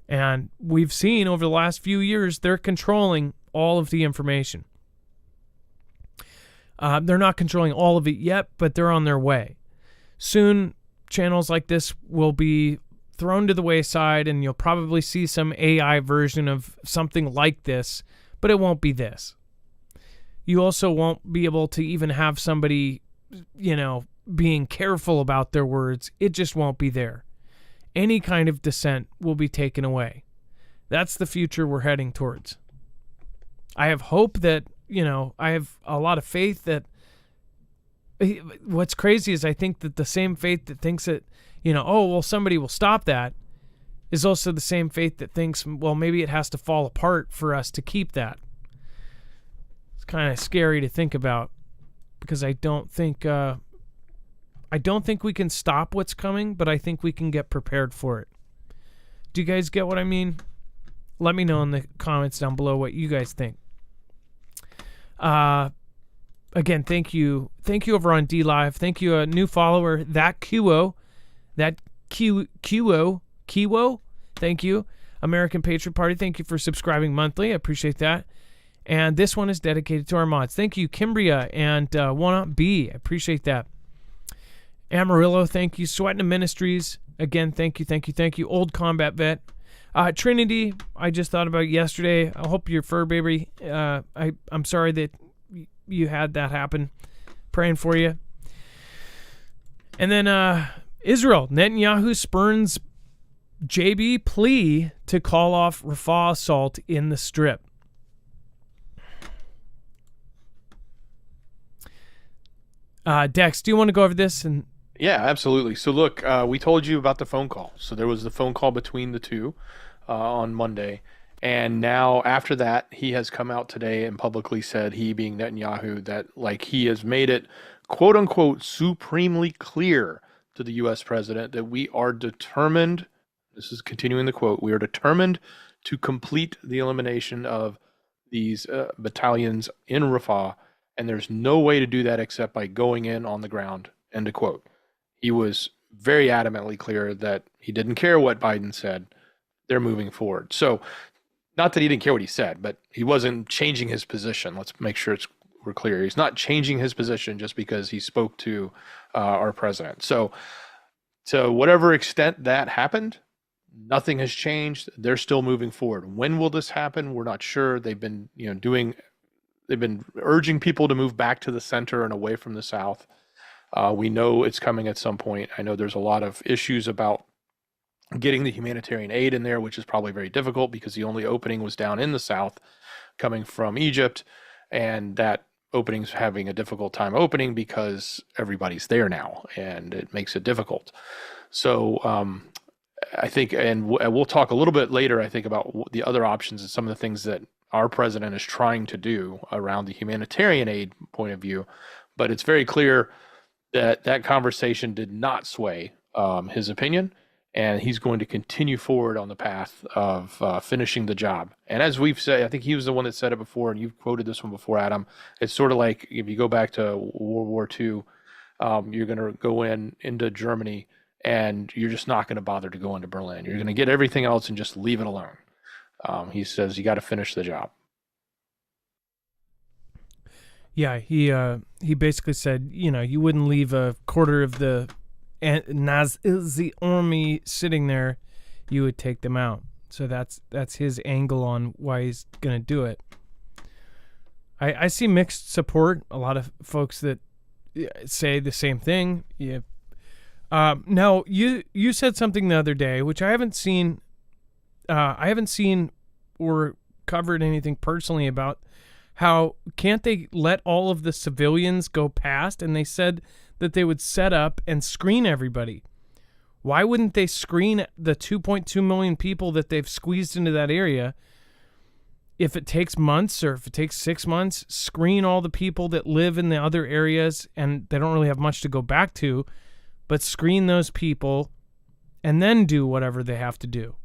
And we've seen over the last few years, they're controlling all of the information. They're not controlling all of it yet, but they're on their way. Soon, channels like this will be thrown to the wayside, and you'll probably see some AI version of something like this, but it won't be this. You also won't be able to even have somebody, being careful about their words. It just won't be there. Any kind of dissent will be taken away. That's the future we're heading towards. I have hope that, I have a lot of faith that what's crazy is I think that the same faith that thinks that, somebody will stop that is also the same faith that thinks, well, maybe it has to fall apart for us to keep that. It's kind of scary to think about because I don't think we can stop what's coming, but I think we can get prepared for it. Do you guys get what I mean? Let me know in the comments down below what you guys think. Again, thank you over on DLive. Thank you, a new follower, that Kiwo. Thank you. American Patriot Party, thank you for subscribing monthly. I appreciate that. And this one is dedicated to our mods. Thank you, Kimbria and Wanna B. I appreciate that. Amarillo, thank you. Sweatin' Ministries, again, thank you. Old Combat Vet. Trinity, I just thought about yesterday. I hope your fur baby. I'm sorry that you had that happen. Praying for you. And then Israel, Netanyahu spurns JB plea to call off Rafah assault in the Strip. Dex, do you want to go over this? And yeah, absolutely. So look, we told you about the phone call. So there was the phone call between the two on Monday. And now after that, he has come out today and publicly said, he being Netanyahu, that like he has made it quote unquote supremely clear to the U.S. president that we are determined, this is continuing the quote, we are determined to complete the elimination of these battalions in Rafah. And there's no way to do that except by going in on the ground, end of quote. He was very adamantly clear that he didn't care what Biden said. They're moving forward. So not that he didn't care what he said, but he wasn't changing his position. Let's make sure we're clear. He's not changing his position just because he spoke to our president. So to whatever extent that happened, nothing has changed. They're still moving forward. When will this happen? We're not sure. They've been, they've been urging people to move back to the center and away from the south. We know it's coming at some point. I know there's a lot of issues about getting the humanitarian aid in there, which is probably very difficult because the only opening was down in the south coming from Egypt. And that opening's having a difficult time opening because everybody's there now and it makes it difficult. So I think, and we'll talk a little bit later, I think, about the other options and some of the things that our president is trying to do around the humanitarian aid point of view. But it's very clear that that conversation did not sway his opinion, and he's going to continue forward on the path of finishing the job. And as we've said, I think he was the one that said it before, and you've quoted this one before, Adam. It's sort of like if you go back to World War II, you're going to go into Germany, and you're just not going to bother to go into Berlin. You're going to get everything else and just leave it alone. He says you got to finish the job. Yeah, he basically said, you wouldn't leave a quarter of the Nazi army sitting there, you would take them out. So that's his angle on why he's going to do it. I see mixed support. A lot of folks that say the same thing. Yeah. Now you said something the other day, which I haven't seen or covered anything personally about. How can't they let all of the civilians go past? And they said that they would set up and screen everybody. Why wouldn't they screen the 2.2 million people that they've squeezed into that area? If it takes months or if it takes 6 months, screen all the people that live in the other areas and they don't really have much to go back to, but screen those people and then do whatever they have to do.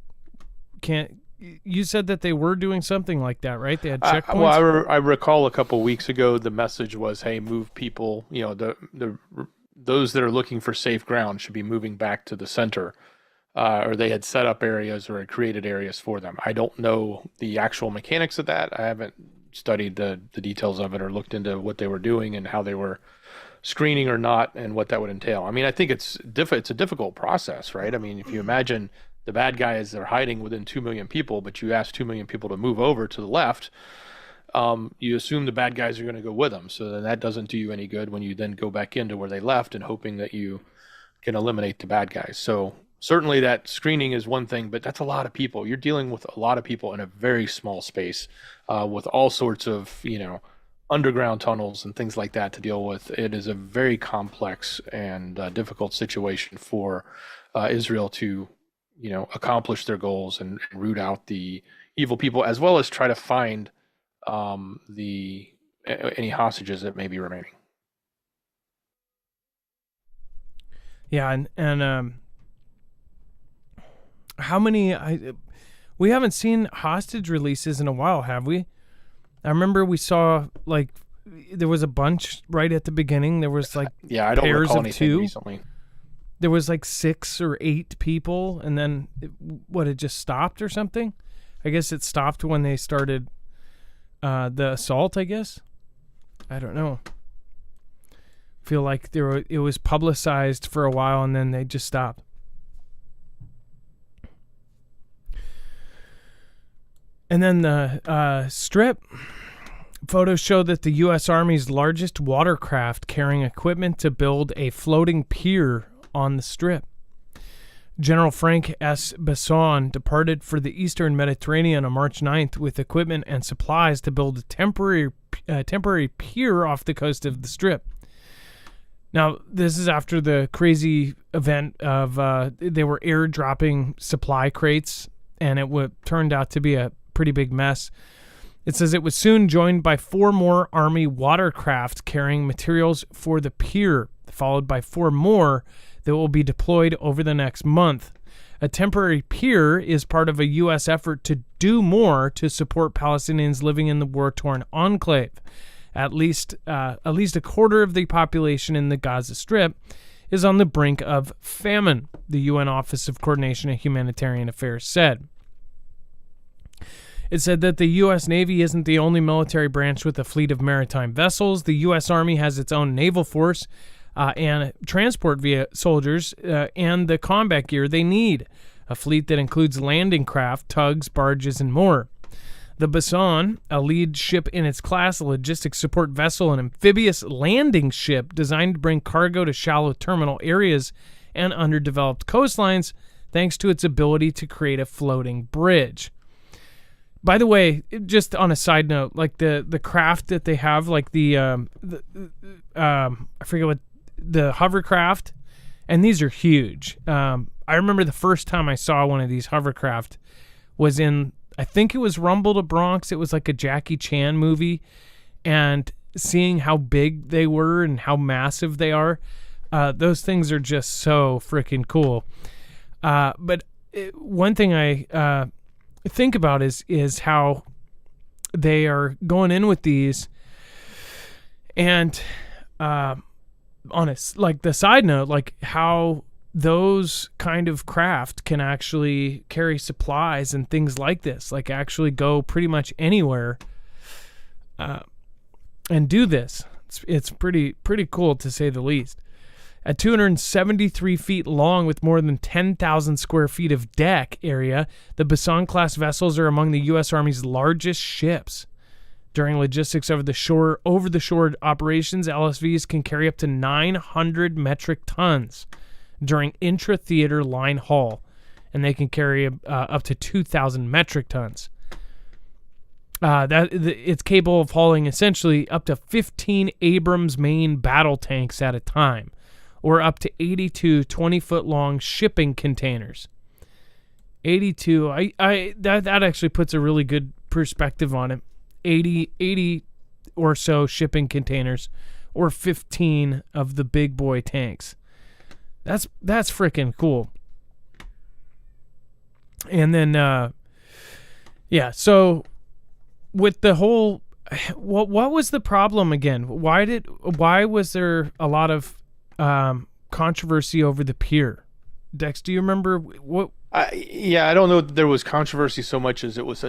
You said that they were doing something like that, right? They had checkpoints. Well, I recall a couple weeks ago the message was, "Hey, move people. Those that are looking for safe ground should be moving back to the center." Or they had set up areas or had created areas for them. I don't know the actual mechanics of that. I haven't studied the details of it or looked into what they were doing and how they were screening or not and what that would entail. I mean, I think it's a difficult process, right? I mean, if you imagine the bad guys are hiding within 2 million people, but you ask 2 million people to move over to the left, you assume the bad guys are going to go with them. So then that doesn't do you any good when you then go back into where they left and hoping that you can eliminate the bad guys. So certainly that screening is one thing, but that's a lot of people. You're dealing with a lot of people in a very small space with all sorts of, underground tunnels and things like that to deal with. It is a very complex and difficult situation for Israel to accomplish their goals and root out the evil people, as well as try to find any hostages that may be remaining. Yeah, and how many? We haven't seen hostage releases in a while, have we? I remember we saw there was a bunch right at the beginning. There was I don't pairs recall of anything two. Recently. There was 6 or 8 people, and then it just stopped or something. I guess it stopped when they started the assault, I guess. I don't know. Feel like it was publicized for a while and then they just stopped. And then the strip photos show that the U.S. Army's largest watercraft carrying equipment to build a floating pier on the strip. General Frank S. Besson departed for the Eastern Mediterranean on March 9th with equipment and supplies to build a temporary pier off the coast of the strip. Now, this is after the crazy event of they were airdropping supply crates, and it turned out to be a pretty big mess. It says it was soon joined by 4 more Army watercraft carrying materials for the pier, followed by 4 more that will be deployed over the next month. A temporary pier is part of a U.S. effort to do more to support Palestinians living in the war-torn enclave. At least a quarter of the population in the Gaza Strip is on the brink of famine, the UN Office of Coordination of Humanitarian Affairs said. It said that the U.S. Navy isn't the only military branch with a fleet of maritime vessels. The U.S. Army has its own naval force and transport via soldiers and the combat gear they need. A fleet that includes landing craft, tugs, barges, and more. The Besson, a lead ship in its class, a logistics support vessel, an amphibious landing ship designed to bring cargo to shallow terminal areas and underdeveloped coastlines, thanks to its ability to create a floating bridge. By the way, just on a side note, like the craft that they have, like I forget what, the hovercraft, and these are huge. I remember the first time I saw one of these hovercraft was in, I think it was Rumble to Bronx. It was like a Jackie Chan movie, and seeing how big they were and how massive they are, those things are just so freaking cool. But one thing I think about is how they are going in with these, and honest, like the side note, like how those kind of craft can actually carry supplies and things like this, like actually go pretty much anywhere and do this. It's pretty cool, to say the least. At 273 feet long with more than 10,000 square feet of deck area, the Besson-class vessels are among the U.S. Army's largest ships. During logistics over-the-shore operations, LSVs can carry up to 900 metric tons during intra-theater line haul, and they can carry up to 2,000 metric tons. It's capable of hauling essentially up to 15 Abrams main battle tanks at a time, or up to 82 20-foot-long shipping containers. 82, that actually puts a really good perspective on it. 80 or so shipping containers, or 15 of the big boy tanks. That's freaking cool. And then, so with the whole, what was the problem again? Why was there a lot of controversy over the pier? Dex, do you remember what? I don't know that there was controversy so much as it was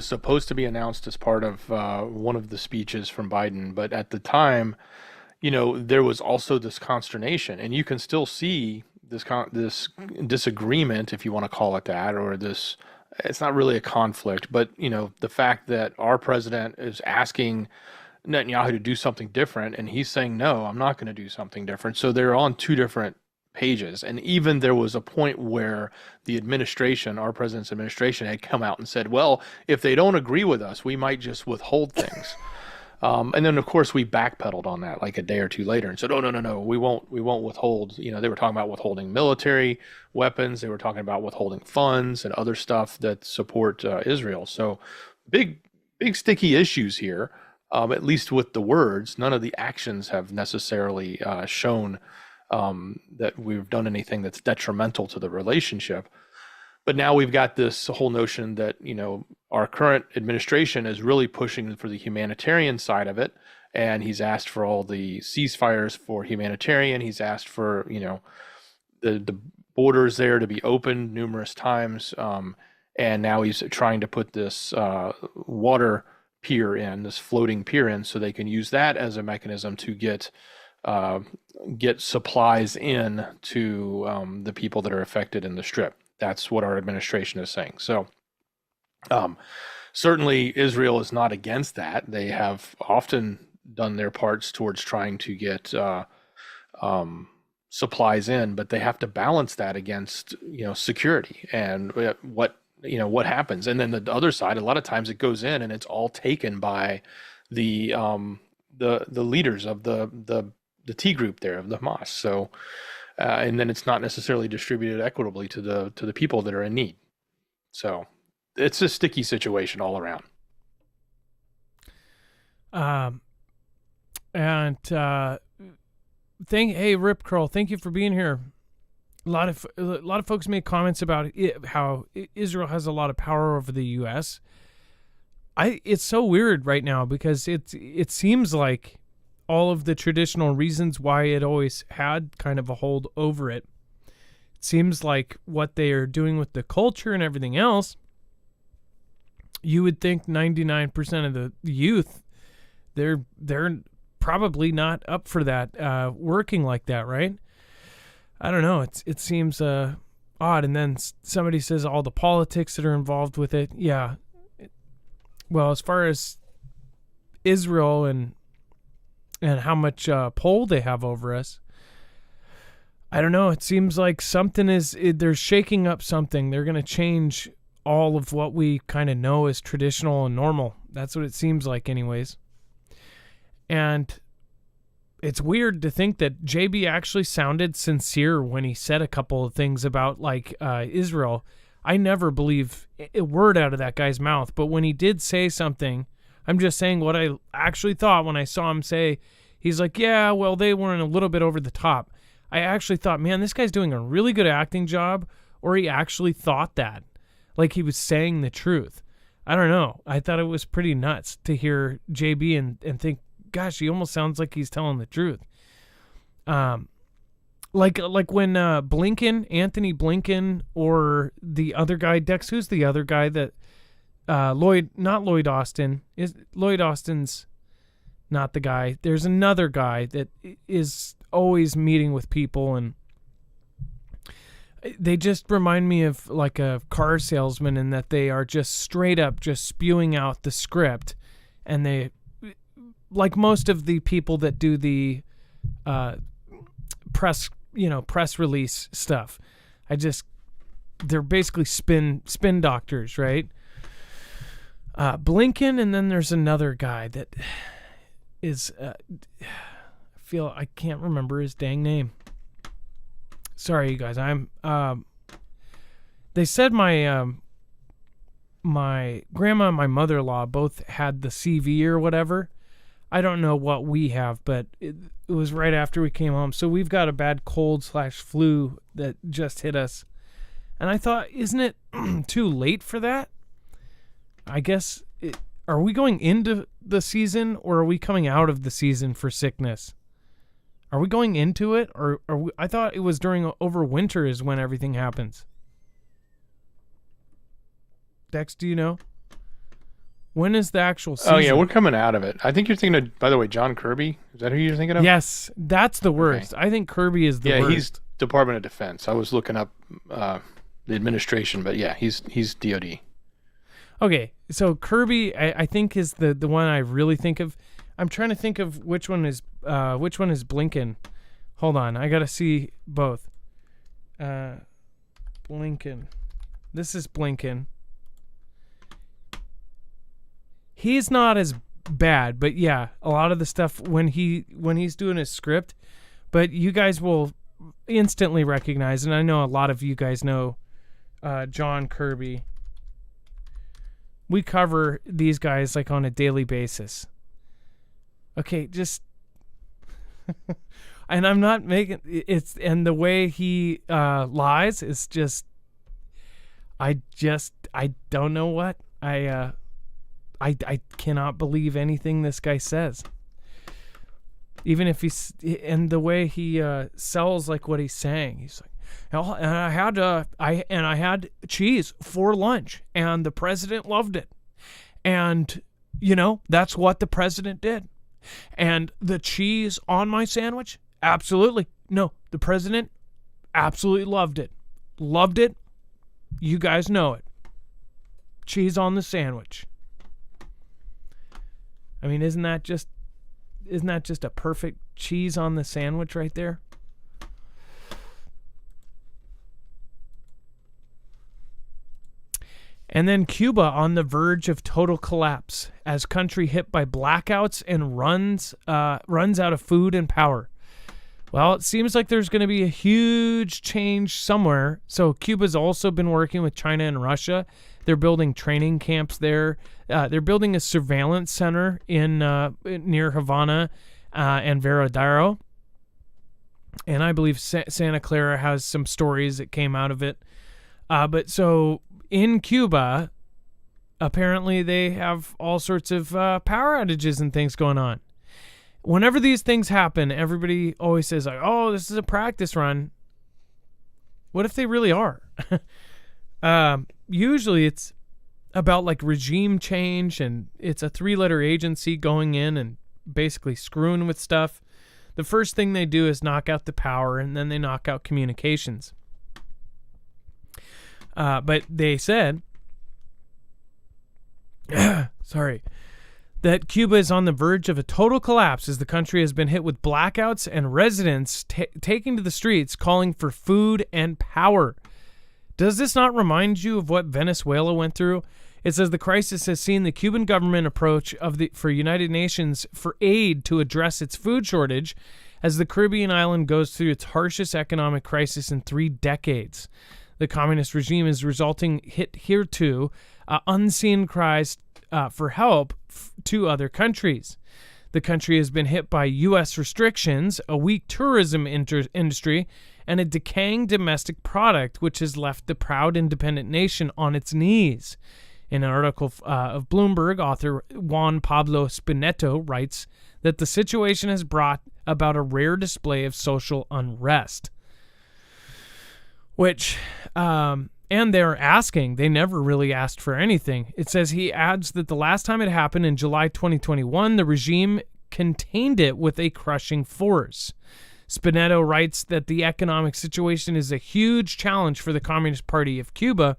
supposed to be announced as part of one of the speeches from Biden, but at the time, there was also this consternation, and you can still see this disagreement, if you want to call it that, or this. It's not really a conflict, but the fact that our president is asking Netanyahu to do something different, and he's saying, no, I'm not going to do something different. So they're on two different pages. And even there was a point where the administration, our president's administration, had come out and said, well, if they don't agree with us, we might just withhold things. And then, of course, we backpedaled on that like a day or two later and said, oh, no, we won't withhold. They were talking about withholding military weapons. They were talking about withholding funds and other stuff that support Israel. So big sticky issues here, at least with the words. None of the actions have necessarily shown that we've done anything that's detrimental to the relationship. But now we've got this whole notion that, our current administration is really pushing for the humanitarian side of it. And he's asked for all the ceasefires for humanitarian. He's asked for, the borders there to be opened numerous times. And now he's trying to put this water pier in, this floating pier in, so they can use that as a mechanism to get supplies in to the people that are affected in the Strip. That's what our administration is saying. So certainly Israel is not against that. They have often done their parts towards trying to get supplies in, but they have to balance that against security and what happens. And then the other side, a lot of times it goes in and it's all taken by the leaders of the T group there of the Hamas. So and then it's not necessarily distributed equitably to the people that are in need. So it's a sticky situation all around. Hey Rip Curl, thank you for being here. A lot of folks made comments about how Israel has a lot of power over the U.S. It's so weird right now because it seems like all of the traditional reasons why it always had kind of a hold over it. It seems like what they are doing with the culture and everything else, you would think 99% of the youth, they're probably not up for that, working like that, right? I don't know. It seems odd. And then somebody says all the politics that are involved with it. Yeah. Well, as far as Israel and how much pull they have over us, I don't know. It seems like they're shaking up something. They're going to change all of what we kind of know as traditional and normal. That's what it seems like anyways. And it's weird to think that JB actually sounded sincere when he said a couple of things about Israel. I never believe a word out of that guy's mouth, but when he did say something, I'm just saying what I actually thought when I saw him say, he's like, yeah, well, they weren't a little bit over the top. I actually thought, man, this guy's doing a really good acting job, or he actually thought that, like he was saying the truth. I don't know. I thought it was pretty nuts to hear JB and think, gosh, he almost sounds like he's telling the truth. Like when Anthony Blinken, or the other guy, Dex, who's the other guy that not Lloyd Austin. Lloyd Austin's not the guy. There's another guy that is always meeting with people, and they just remind me of like a car salesman, in that they are just straight up just spewing out the script, and they, like most of the people that do the press release stuff, they're basically spin doctors, right? Blinken, and then there's another guy that is I can't remember his dang name. Sorry, you guys. They said my grandma and my mother-in-law both had the CV or whatever. I don't know what we have, but it was right after we came home. So we've got a bad cold/flu that just hit us. And I thought, isn't it too late for that? I guess, are we going into the season, or are we coming out of the season for sickness? Are we going into it, or I thought it was over winter is when everything happens. Dex, do you know? When is the actual season? Oh, yeah, we're coming out of it. I think you're thinking of, by the way, John Kirby. Is that who you're thinking of? Yes, that's the worst. Okay. I think Kirby is the worst. Yeah, he's Department of Defense. I was looking up the administration, but yeah, he's DOD. Okay, so Kirby, I think, is the one I really think of. I'm trying to think of which one is Blinken. Hold on, I gotta see both. Blinken. This is Blinken. He's not as bad, but yeah, a lot of the stuff when he's doing his script, but you guys will instantly recognize, and I know a lot of you guys know John Kirby. We cover these guys like on a daily basis. Okay, just and I'm not making it's, and the way he lies is just I don't know what I cannot believe anything this guy says. Even if and the way he sells like what he's saying, he's like, oh, and I had cheese for lunch, and the president loved it, and That's what the president did. And the cheese on my sandwich? Absolutely. No, the president absolutely loved it. Loved it. You guys know it. Cheese on the sandwich. I mean, isn't that just a perfect cheese on the sandwich right there? And then Cuba on the verge of total collapse as country hit by blackouts and runs out of food and power. Well, it seems like there's going to be a huge change somewhere. So Cuba's also been working with China and Russia. They're building training camps there. They're building a surveillance center in near Havana and Veradero. And I believe Santa Clara has some stories that came out of it. But so in Cuba, apparently they have all sorts of power outages and things going on. Whenever these things happen, everybody always says, like, oh, this is a practice run. What if they really are? Usually it's about like regime change, and it's a 3-letter agency going in and basically screwing with stuff. The first thing they do is knock out the power, and then they knock out communications. But they said, that Cuba is on the verge of a total collapse as the country has been hit with blackouts and residents taking to the streets calling for food and power. Does this not remind you of what Venezuela went through? It says the crisis has seen the Cuban government approach for United Nations for aid to address its food shortage as the Caribbean island goes through its harshest economic crisis in 3 decades. The communist regime is resulting hereto unseen cries for help to other countries. The country has been hit by U.S. restrictions, a weak tourism industry, and a decaying domestic product, which has left the proud independent nation on its knees. In an article of Bloomberg, author Juan Pablo Spinetto writes that the situation has brought about a rare display of social unrest. Which, and they're asking, they never really asked for anything. It says he adds that the last time it happened in July 2021, the regime contained it with a crushing force. Spinetto writes that the economic situation is a huge challenge for the Communist Party of Cuba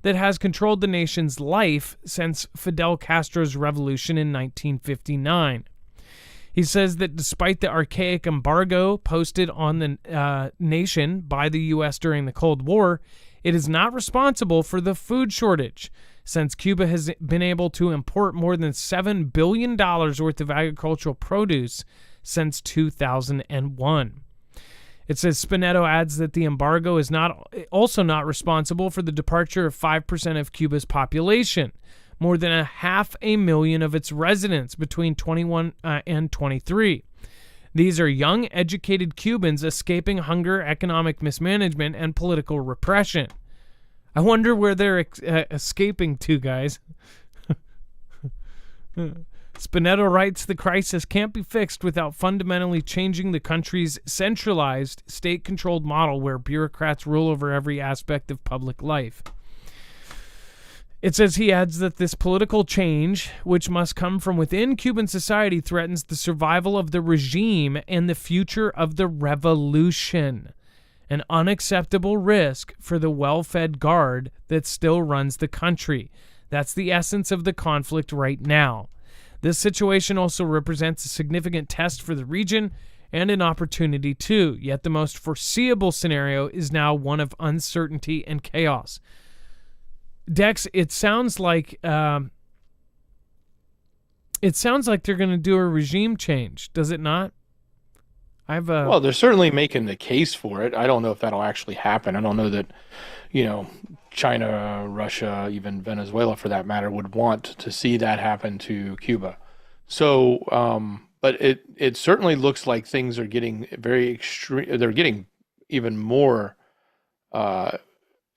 that has controlled the nation's life since Fidel Castro's revolution in 1959. He says that despite the archaic embargo posted on the nation by the U.S. during the Cold War, it is not responsible for the food shortage, since Cuba has been able to import more than $7 billion worth of agricultural produce since 2001. It says Spinetto adds that the embargo is also not responsible for the departure of 5% of Cuba's population, more than 500,000 of its residents between 21 and 23. These are young, educated Cubans escaping hunger, economic mismanagement, and political repression. I wonder where they're escaping to, guys. Spinetto writes, the crisis can't be fixed without fundamentally changing the country's centralized, state-controlled model where bureaucrats rule over every aspect of public life. It says he adds that this political change, which must come from within Cuban society, threatens the survival of the regime and the future of the revolution, an unacceptable risk for the well-fed guard that still runs the country. That's the essence of the conflict right now. This situation also represents a significant test for the region and an opportunity too, yet the most foreseeable scenario is now one of uncertainty and chaos. Dex, it sounds like they're going to do a regime change, does it not? Well, they're certainly making the case for it. I don't know if that'll actually happen. I don't know that, China, Russia, even Venezuela, for that matter, would want to see that happen to Cuba. So, but it certainly looks like things are getting very extreme. They're getting even more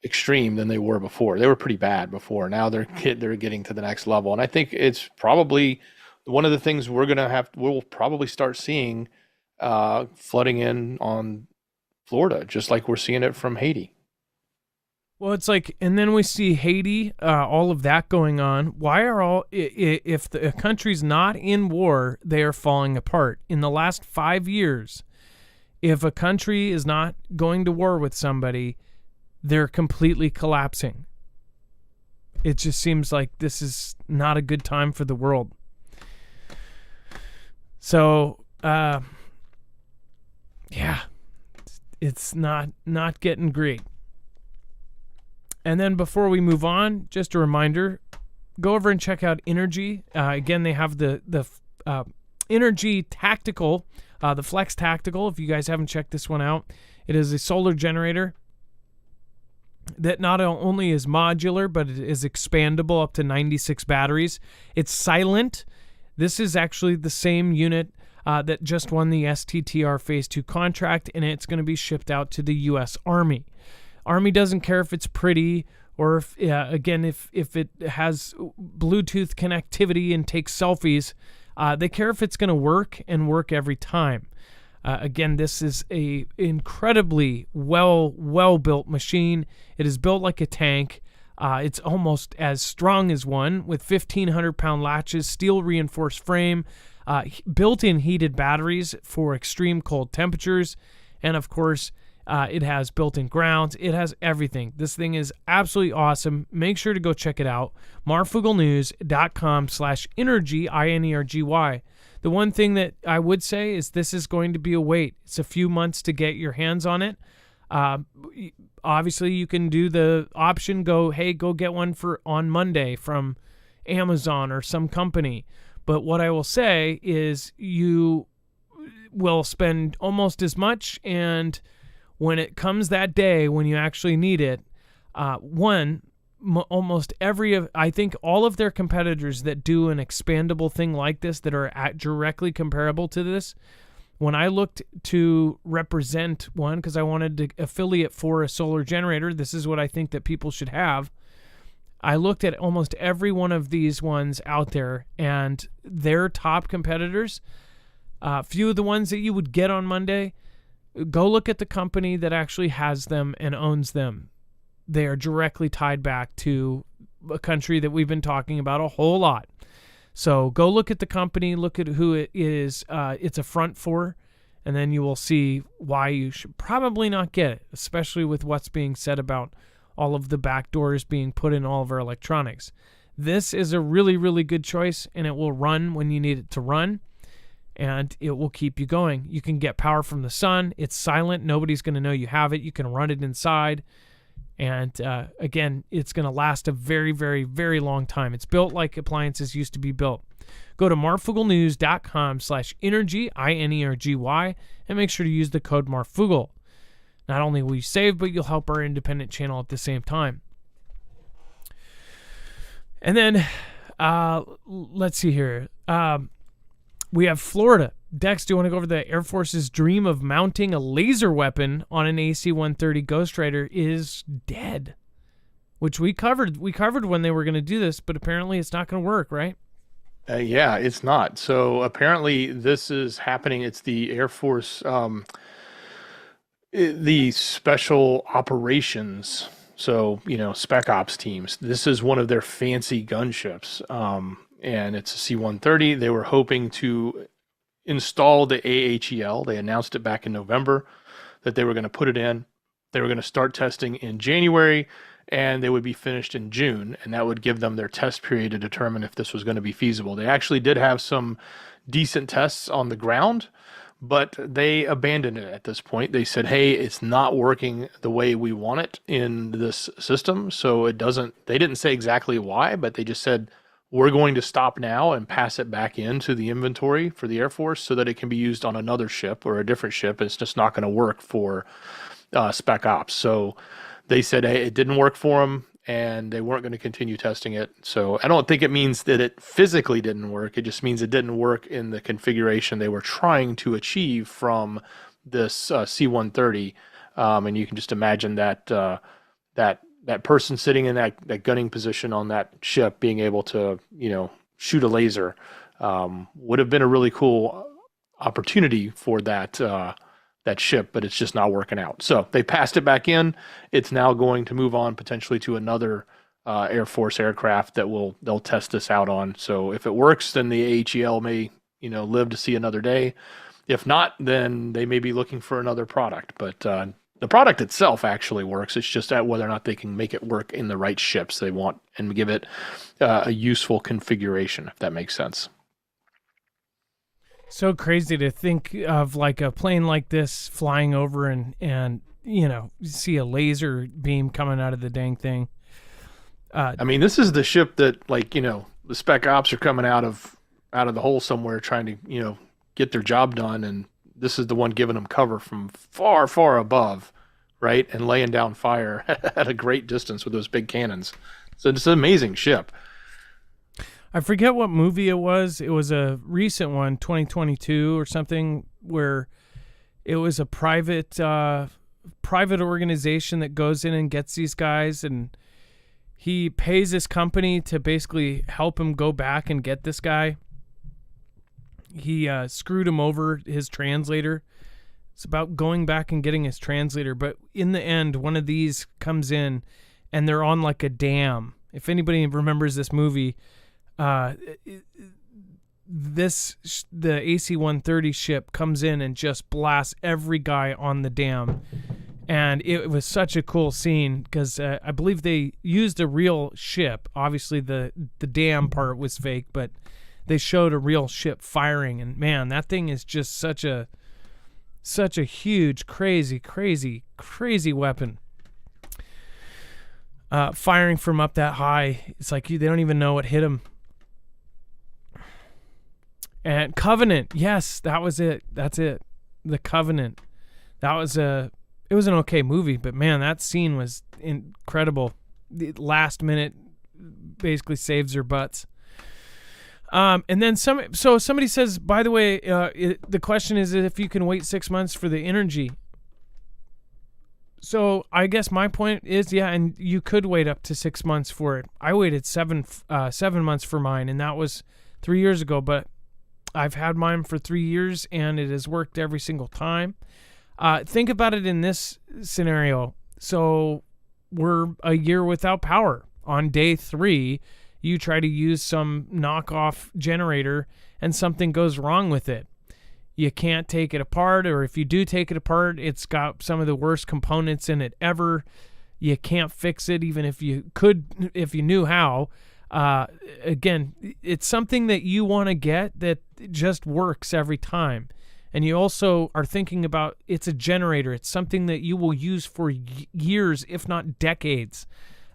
extreme than they were before. They were pretty bad before. Now they're getting to the next level, and I think it's probably one of the things we'll probably start seeing flooding in on Florida, just like we're seeing it from Haiti. Well, it's like, and then we see Haiti, all of that going on. Why are if a country's not in war, they are falling apart. In the last 5 years, if a country is not going to war with somebody, they're completely collapsing. It just seems like this is not a good time for the world. So, yeah, it's not getting great. And then before we move on, just a reminder, go over and check out Energy. Again, they have the Energy Tactical, the Flex Tactical. If you guys haven't checked this one out, it is a solar generator that not only is modular, but it is expandable up to 96 batteries. It's silent. This is actually the same unit that just won the STTR Phase 2 contract, and it's going to be shipped out to the U.S. Army. Army doesn't care if it's pretty or if it has Bluetooth connectivity and takes selfies. They care if it's going to work and work every time. Again, this is a incredibly well-built machine. It is built like a tank. It's almost as strong as one with 1,500-pound latches, steel reinforced frame, built-in heated batteries for extreme cold temperatures, and of course, it has built-in grounds. It has everything. This thing is absolutely awesome. Make sure to go check it out. marfooglenews.com/energy, INERGY. The one thing that I would say is this is going to be a wait. It's a few months to get your hands on it. Obviously, you can do the option, go get one on Monday from Amazon or some company. But what I will say is you will spend almost as much, and when it comes that day when you actually need it, almost I think all of their competitors that do an expandable thing like this that are directly comparable to this, when I looked to represent one because I wanted to affiliate for a solar generator, this is what I think that people should have. I looked at almost every one of these ones out there, and their top competitors, few of the ones that you would get on Monday, go look at the company that actually has them and owns them. They are directly tied back to a country that we've been talking about a whole lot. So go look at the company, look at who it is, it's a front for, and then you will see why you should probably not get it, especially with what's being said about all of the back doors being put in all of our electronics. This is a really, really good choice, and it will run when you need it to run. And it will keep you going. You can get power from the sun. It's silent. Nobody's going to know you have it. You can run it inside. And again, it's going to last a very, very, very long time. It's built like appliances used to be built. Go to marfooglenews.com/energy, INERGY, and make sure to use the code Marfoogle. Not only will you save, but you'll help our independent channel at the same time. And then, let's see here. We have Florida. Dex, do you want to go over the Air Force's dream of mounting a laser weapon on an AC-130 Ghost Rider is dead? Which we covered. We covered when they were going to do this, but apparently it's not going to work, right? Yeah, it's not. So apparently this is happening. It's the Air Force, the special operations. So, spec ops teams. This is one of their fancy gunships. And it's a C-130. They were hoping to install the AHEL. They announced it back in November that they were going to put it in. They were going to start testing in January, and they would be finished in June, and that would give them their test period to determine if this was going to be feasible. They actually did have some decent tests on the ground, but they abandoned it at this point. They said, hey, it's not working the way we want it in this system, so it doesn't. They didn't say exactly why, but they just said, we're going to stop now and pass it back into the inventory for the Air Force so that it can be used on another ship or a different ship. It's just not going to work for spec ops. So they said, hey, it didn't work for them, and they weren't going to continue testing it. So I don't think it means that it physically didn't work. It just means it didn't work in the configuration they were trying to achieve from this C-130. And you can just imagine that person sitting in that gunning position on that ship being able to, shoot a laser would have been a really cool opportunity for that that ship, but it's just not working out. So they passed it back in. It's now going to move on potentially to another Air Force aircraft that they'll test this out on. So if it works, then the AHEL may live to see another day. If not, then they may be looking for another product. But the product itself actually works. It's just at whether or not they can make it work in the right ships they want and give it a useful configuration, if that makes sense. So crazy to think of like a plane like this flying over and you see a laser beam coming out of the dang thing. I mean, this is the ship that the spec ops are coming out of the hole somewhere trying to, get their job done. And this is the one giving them cover from far, far above, right? And laying down fire at a great distance with those big cannons. So it's an amazing ship. I forget what movie it was. It was a recent one, 2022 or something, where it was a private organization that goes in and gets these guys, and he pays this company to basically help him go back and get this guy. He screwed him over, his translator. It's about going back and getting his translator. But in the end, one of these comes in, and they're on like a dam. If anybody remembers this movie, the AC-130 ship comes in and just blasts every guy on the dam. And it was such a cool scene because I believe they used a real ship. Obviously, the dam part was fake, but they showed a real ship firing. And man, that thing is just such a huge, crazy, crazy, crazy weapon. Firing from up that high, it's like they don't even know what hit them. And Covenant, yes, that was it. That's it. The Covenant. It was an okay movie, but man, that scene was incredible. The last minute basically saves their butts. And then somebody says, by the way, the question is if you can wait 6 months for the energy. So I guess my point is, yeah, and you could wait up to 6 months for it. I waited 7 months for mine, and that was 3 years ago, but I've had mine for 3 years, and it has worked every single time. Think about it in this scenario. So we're a year without power. On day 3, you try to use some knockoff generator and something goes wrong with it. You can't take it apart, or if you do take it apart, it's got some of the worst components in it ever. You can't fix it even if you could, if you knew how. Again, it's something that you want to get that just works every time. And you also are thinking about, it's a generator. It's something that you will use for years, if not decades.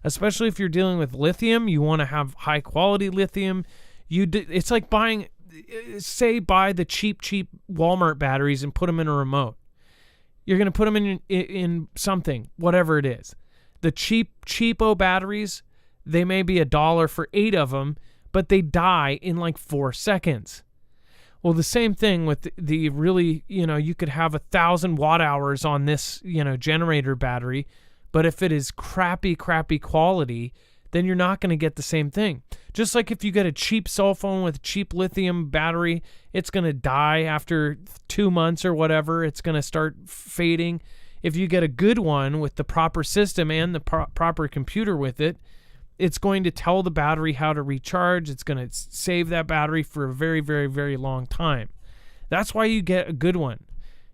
Especially if you're dealing with lithium, you want to have high quality lithium. It's like buy the cheap Walmart batteries and put them in a remote. You're going to put them in something, whatever it is. The cheapo batteries, they may be $1 for 8 of them, but they die in like 4 seconds. Well, the same thing with the really, you could have 1,000 watt hours on this, generator battery, but if it is crappy quality, then you're not going to get the same thing. Just like if you get a cheap cell phone with a cheap lithium battery, it's going to die after 2 months or whatever. It's going to start fading. If you get a good one with the proper system and the proper computer with it, it's going to tell the battery how to recharge. It's going to save that battery for a very, very, very long time. That's why you get a good one.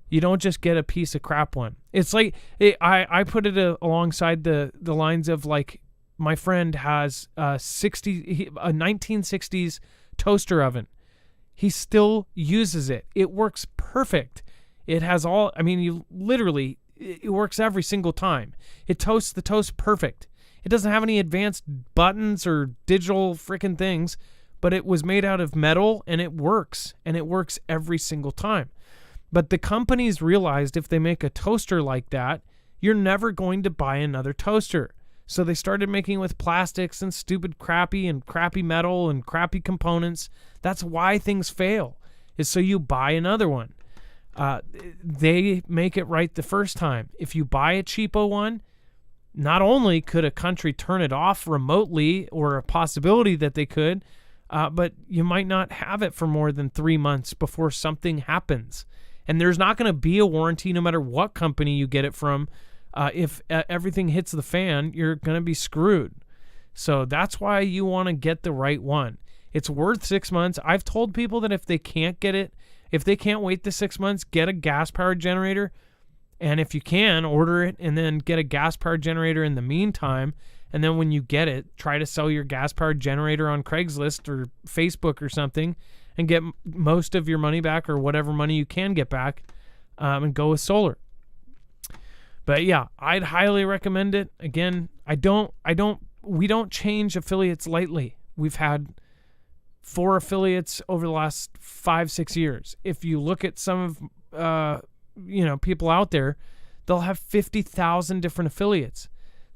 You don't just get a piece of crap one. It's like, I put it alongside the lines of like, my friend has a 1960s toaster oven. He still uses it. It works perfect. It has it works every single time. It toasts the toast perfect. It doesn't have any advanced buttons or digital freaking things, but it was made out of metal and it works every single time. But the companies realized if they make a toaster like that, you're never going to buy another toaster. So they started making with plastics and stupid crappy metal and crappy components. That's why things fail, is so you buy another one. They make it right the first time. If you buy a cheapo one, not only could a country turn it off remotely, or a possibility that they could, but you might not have it for more than 3 months before something happens. And there's not going to be a warranty no matter what company you get it from. If everything hits the fan, you're going to be screwed. So that's why you want to get the right one. It's worth 6 months. I've told people that if they can't get it, if they can't wait the 6 months, get a gas-powered generator. And if you can, order it and then get a gas-powered generator in the meantime. And then when you get it, try to sell your gas-powered generator on Craigslist or Facebook or something and get most of your money back or whatever money you can get back, and go with solar. But yeah, I'd highly recommend it. Again, we don't change affiliates lightly. We've had 4 affiliates over the last 5-6 years. If you look at some of people out there, they'll have 50,000 different affiliates.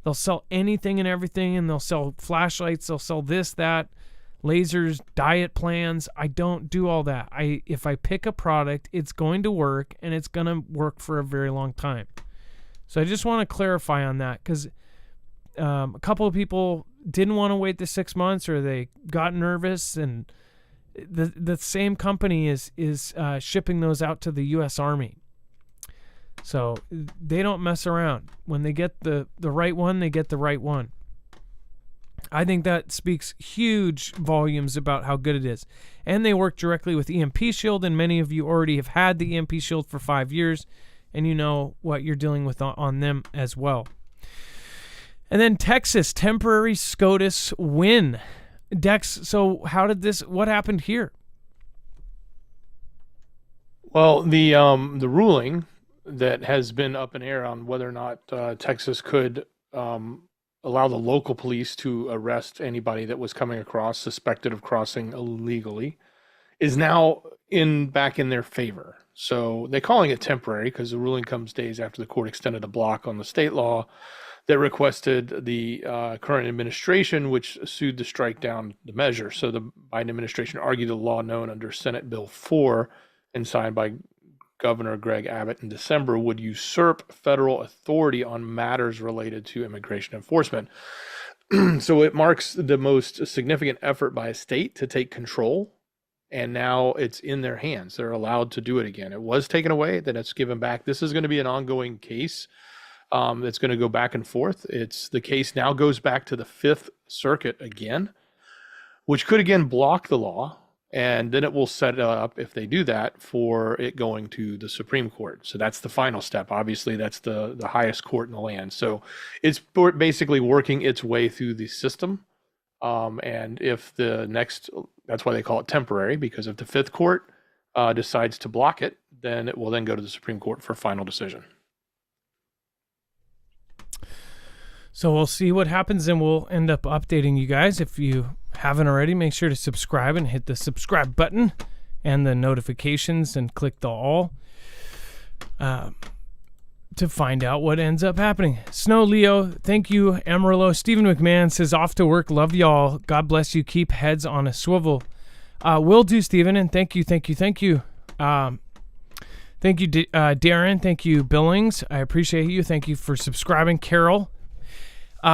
They'll sell anything and everything, and they'll sell flashlights, they'll sell this, that, lasers, diet plans. I don't do all that. If I pick a product, it's going to work, and it's going to work for a very long time. So I just want to clarify on that, because a couple of people didn't want to wait the 6 months, or they got nervous, and the same company is shipping those out to the U.S. Army. So they don't mess around. When they get the right one, they get the right one. I think that speaks huge volumes about how good it is. And they work directly with EMP Shield, and many of you already have had the EMP Shield for 5 years, and you know what you're dealing with on them as well. And then Texas, temporary SCOTUS win. Dex, so what happened here? Well, the ruling that has been up in air on whether or not Texas could allow the local police to arrest anybody that was coming across suspected of crossing illegally is now back in their favor. So they're calling it temporary because the ruling comes days after the court extended a block on the state law that requested the current administration, which sued to strike down the measure. So the Biden administration argued the law known under Senate Bill 4 and signed by Governor Greg Abbott in December would usurp federal authority on matters related to immigration enforcement. So it marks the most significant effort by a state to take control, and now it's in their hands. They're allowed to do it again. It was taken away, then it's given back. This is going to be an ongoing case that's going to go back and forth. The case now goes back to the Fifth Circuit again, which could again block the law. And then it will set it up, if they do that, for it going to the Supreme Court. So that's the final step. Obviously, that's the highest court in the land. So it's basically working its way through the system. And if that's why they call it temporary, because if the Fifth Court decides to block it, then it will then go to the Supreme Court for final decision. So we'll see what happens, and we'll end up updating you guys. If you haven't already, make sure to subscribe and hit the subscribe button and the notifications and click the all to find out what ends up happening. Snow Leo, thank you. Amarillo, Stephen McMahon says, off to work. Love y'all. God bless you. Keep heads on a swivel. Will do, Stephen, and thank you. Thank you, Darren. Thank you, Billings. I appreciate you. Thank you for subscribing. Carol.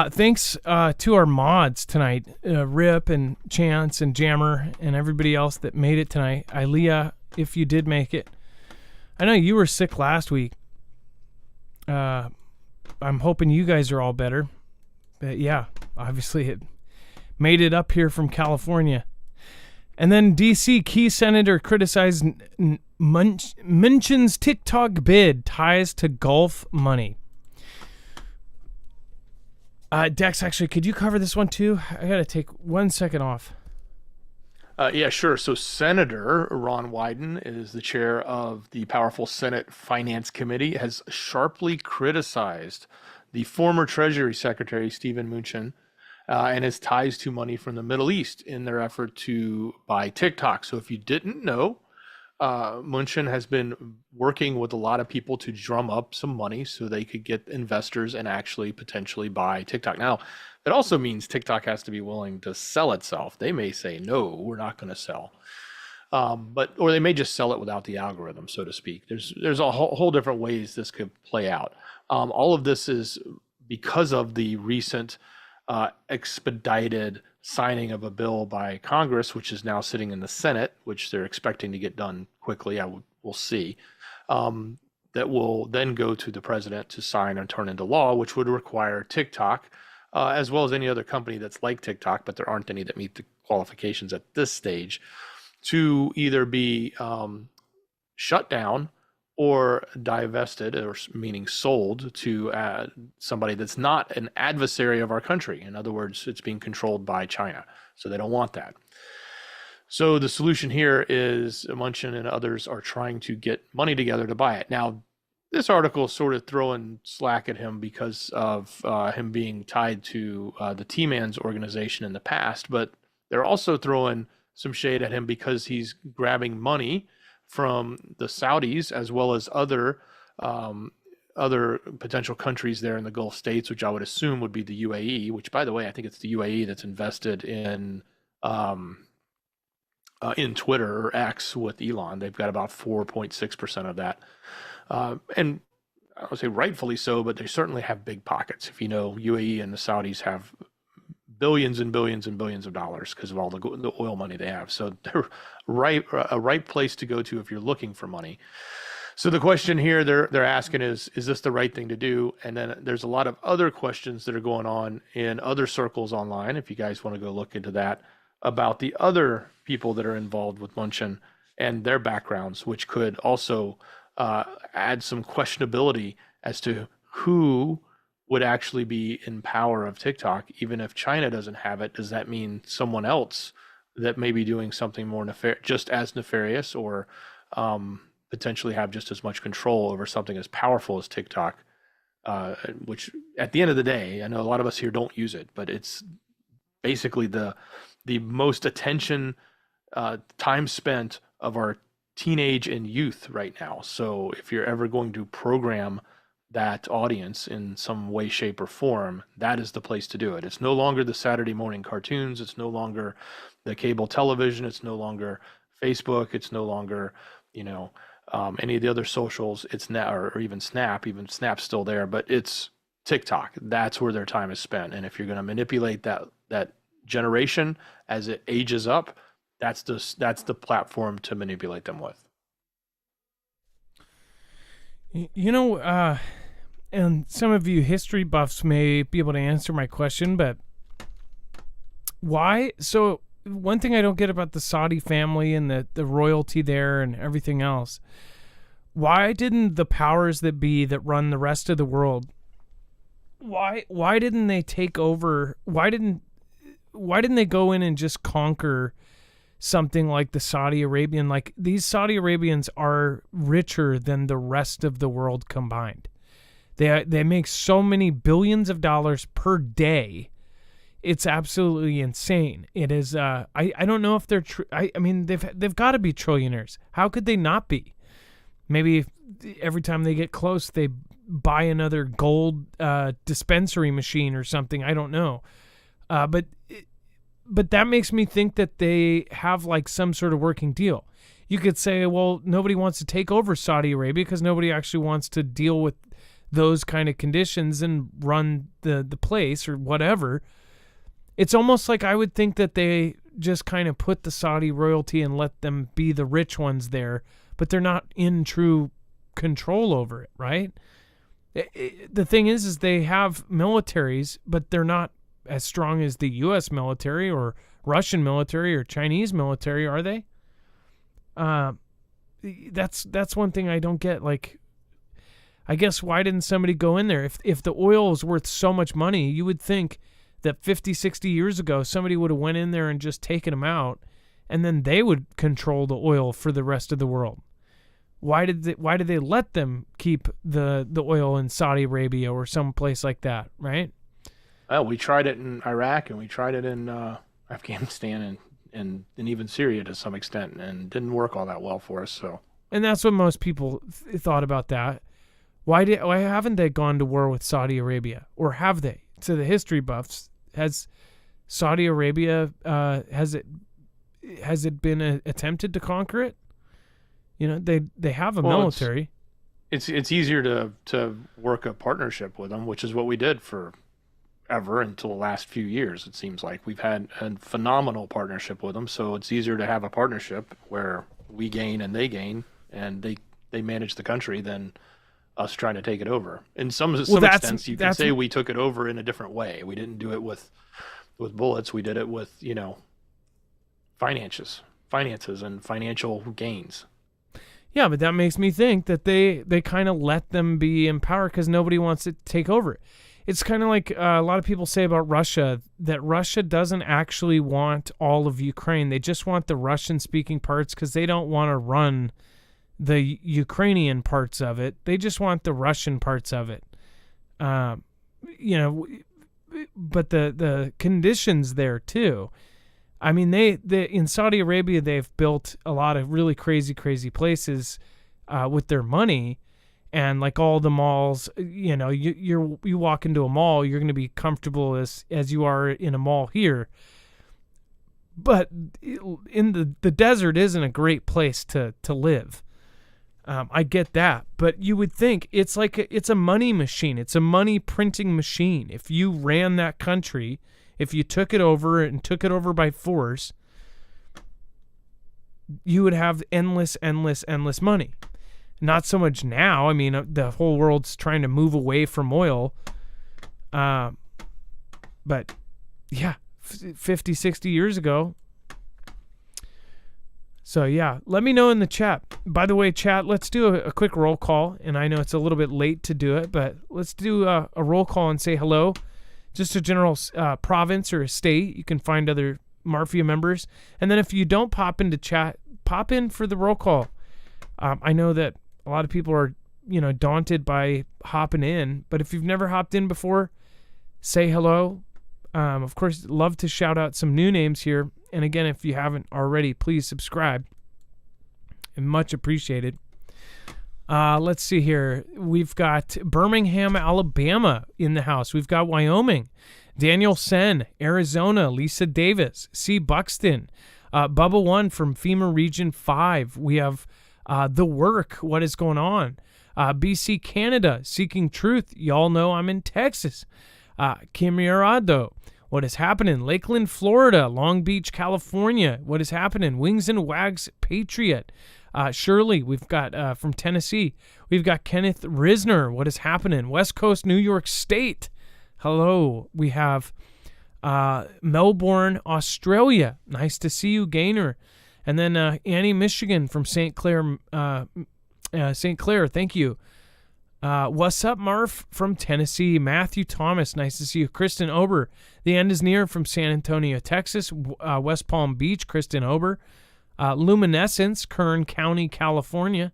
Thanks to our mods tonight, Rip and Chance and Jammer and everybody else that made it tonight. Ilea, if you did make it. I know you were sick last week. I'm hoping you guys are all better. But yeah, obviously it made it up here from California. And then DC Key Senator criticized Munchin's TikTok bid ties to golf money. Dex, actually, could you cover this one too? I got to take 1 second off. Yeah, sure. So Senator Ron Wyden is the chair of the powerful Senate Finance Committee, has sharply criticized the former Treasury Secretary, Steven Mnuchin, and his ties to money from the Middle East in their effort to buy TikTok. So if you didn't know, Mnuchin has been working with a lot of people to drum up some money so they could get investors and actually potentially buy TikTok. Now, it also means TikTok has to be willing to sell itself. They may say, no, we're not going to sell. Or they may just sell it without the algorithm, so to speak. There's a whole different ways this could play out. All of this is because of the recent expedited signing of a bill by Congress, which is now sitting in the Senate, which they're expecting to get done quickly. We'll see. that will then go to the president to sign and turn into law, which would require TikTok, as well as any other company that's like TikTok, but there aren't any that meet the qualifications at this stage, to either be shut down or divested, or meaning sold to somebody that's not an adversary of our country. In other words, it's being controlled by China, so they don't want that. So the solution here is Munchin and others are trying to get money together to buy it. Now, this article is sort of throwing slack at him because of him being tied to the T-Man's organization in the past, but they're also throwing some shade at him because he's grabbing money from the Saudis as well as other potential countries there in the Gulf states, which I would assume would be the UAE, which, by the way, I think it's the UAE that's invested in Twitter or X with Elon. They've got about 4.6% of that. And I would say rightfully so, but they certainly have big pockets. If you know, UAE and the Saudis have billions and billions and billions of dollars because of all the oil money they have. So they're a right place to go to if you're looking for money. So the question here they're asking is this the right thing to do? And then there's a lot of other questions that are going on in other circles online, if you guys want to go look into that, about the other people that are involved with Munchin and their backgrounds, which could also add some questionability as to who would actually be in power of TikTok. Even if China doesn't have it, does that mean someone else that may be doing something more just as nefarious, or potentially have just as much control over something as powerful as TikTok, which at the end of the day, I know a lot of us here don't use it, but it's basically the most attention time spent of our teenage and youth right now. So if you're ever going to program that audience in some way, shape, or form, that is the place to do it. It's no longer the Saturday morning cartoons. It's no longer the cable television. It's no longer Facebook. It's no longer, any of the other socials. It's now, or even Snap. Even Snap's still there, but it's TikTok. That's where their time is spent. And if you're going to manipulate that generation as it ages up, that's the platform to manipulate them with. And some of you history buffs may be able to answer my question, but why? So one thing I don't get about the Saudi family and the royalty there and everything else, why didn't the powers that be that run the rest of the world, why didn't they take over? Why didn't they go in and just conquer something like the Saudi Arabian? Like, these Saudi Arabians are richer than the rest of the world combined. They make so many billions of dollars per day. It's absolutely insane. It is. I don't know if they're. I mean, they've got to be trillionaires. How could they not be? Maybe every time they get close, they buy another gold dispensary machine or something. I don't know. But that makes me think that they have like some sort of working deal. You could say, well, nobody wants to take over Saudi Arabia because nobody actually wants to deal with those kind of conditions and run the place or whatever. It's almost like I would think that they just kind of put the Saudi royalty and let them be the rich ones there, but they're not in true control over it, right? The thing is they have militaries, but they're not as strong as the U.S. military or Russian military or Chinese military, are they? That's one thing I don't get. Like, I guess why didn't somebody go in there? If the oil is worth so much money, you would think that 50, 60 years ago, somebody would have went in there and just taken them out, and then they would control the oil for the rest of the world. Why did they let them keep the oil in Saudi Arabia or some place like that, right? Well, we tried it in Iraq and we tried it in Afghanistan and even Syria to some extent, and didn't work all that well for us. So, and that's what most people thought about that. Why haven't they gone to war with Saudi Arabia, or have they? To the history buffs, has Saudi Arabia has it been attempted to conquer it? They have a military. It's easier to work a partnership with them, which is what we did for ever until the last few years. It seems like we've had a phenomenal partnership with them, so it's easier to have a partnership where we gain and they gain, and they they manage the country than us trying to take it over. In some that's- extents, you can say we took it over in a different way. We didn't do it with bullets. We did it with, finances and financial gains. Yeah, but that makes me think that they kind of let them be in power because nobody wants to take over. It's kind of like a lot of people say about Russia, that Russia doesn't actually want all of Ukraine. They just want the Russian-speaking parts because they don't want to run the Ukrainian parts of it. They just want the Russian parts of it. But the conditions there too. I mean, they in Saudi Arabia, they've built a lot of really crazy places with their money, and like all the malls, you walk into a mall, you're going to be comfortable as you are in a mall here. But in the desert isn't a great place to live. I get that, but you would think it's a money machine. It's a money printing machine. If you ran that country, if you took it over by force, you would have endless money. Not so much now. I mean, the whole world's trying to move away from oil. But yeah, 50, 60 years ago. So yeah, let me know in the chat. By the way, chat, let's do a quick roll call. And I know it's a little bit late to do it, but let's do a roll call and say hello. Just a general province or a state. You can find other Mafia members. And then if you don't pop into chat, pop in for the roll call. I know that a lot of people are, daunted by hopping in. But if you've never hopped in before, say hello. Of course, love to shout out some new names here. And again, if you haven't already, please subscribe. And much appreciated. Let's see here. We've got Birmingham, Alabama in the house. We've got Wyoming, Daniel Sen, Arizona, Lisa Davis, C. Buxton, Bubba One from FEMA Region 5. We have The Work, What is Going On? BC, Canada, Seeking Truth. Y'all know I'm in Texas. Camirado, What is Happening? Lakeland, Florida, Long Beach, California. What is Happening? Wings and Wags Patriot. Shirley, we've got from Tennessee. We've got Kenneth Risner. What is Happening? West Coast, New York State. Hello. We have Melbourne, Australia. Nice to see you, Gainer. And then Annie, Michigan from St. Clair. Thank you. What's up, Marf from Tennessee. Matthew Thomas. Nice to see you. Kristen Ober. The End is Near from San Antonio, Texas. West Palm Beach, Kristen Ober. Luminescence, Kern County, California.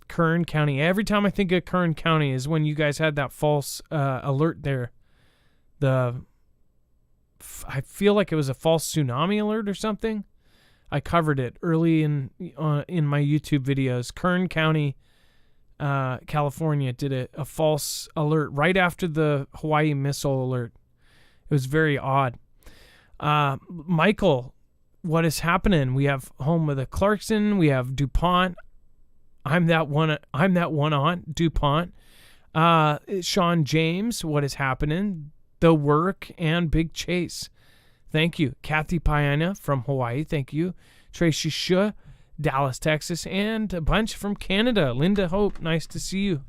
Kern County. Every time I think of Kern County is when you guys had that false alert there. I feel like it was a false tsunami alert or something. I covered it early in my YouTube videos. Kern County, California did a false alert right after the Hawaii missile alert. It was very odd. Michael, what is happening? We have Home with a Clarkson. We have DuPont. I'm that one on DuPont. Sean James, what is happening? The Work and Big Chase. Thank you. Kathy Piana from Hawaii. Thank you. Tracy Shua, Dallas, Texas, and a bunch from Canada. Linda Hope, nice to see you.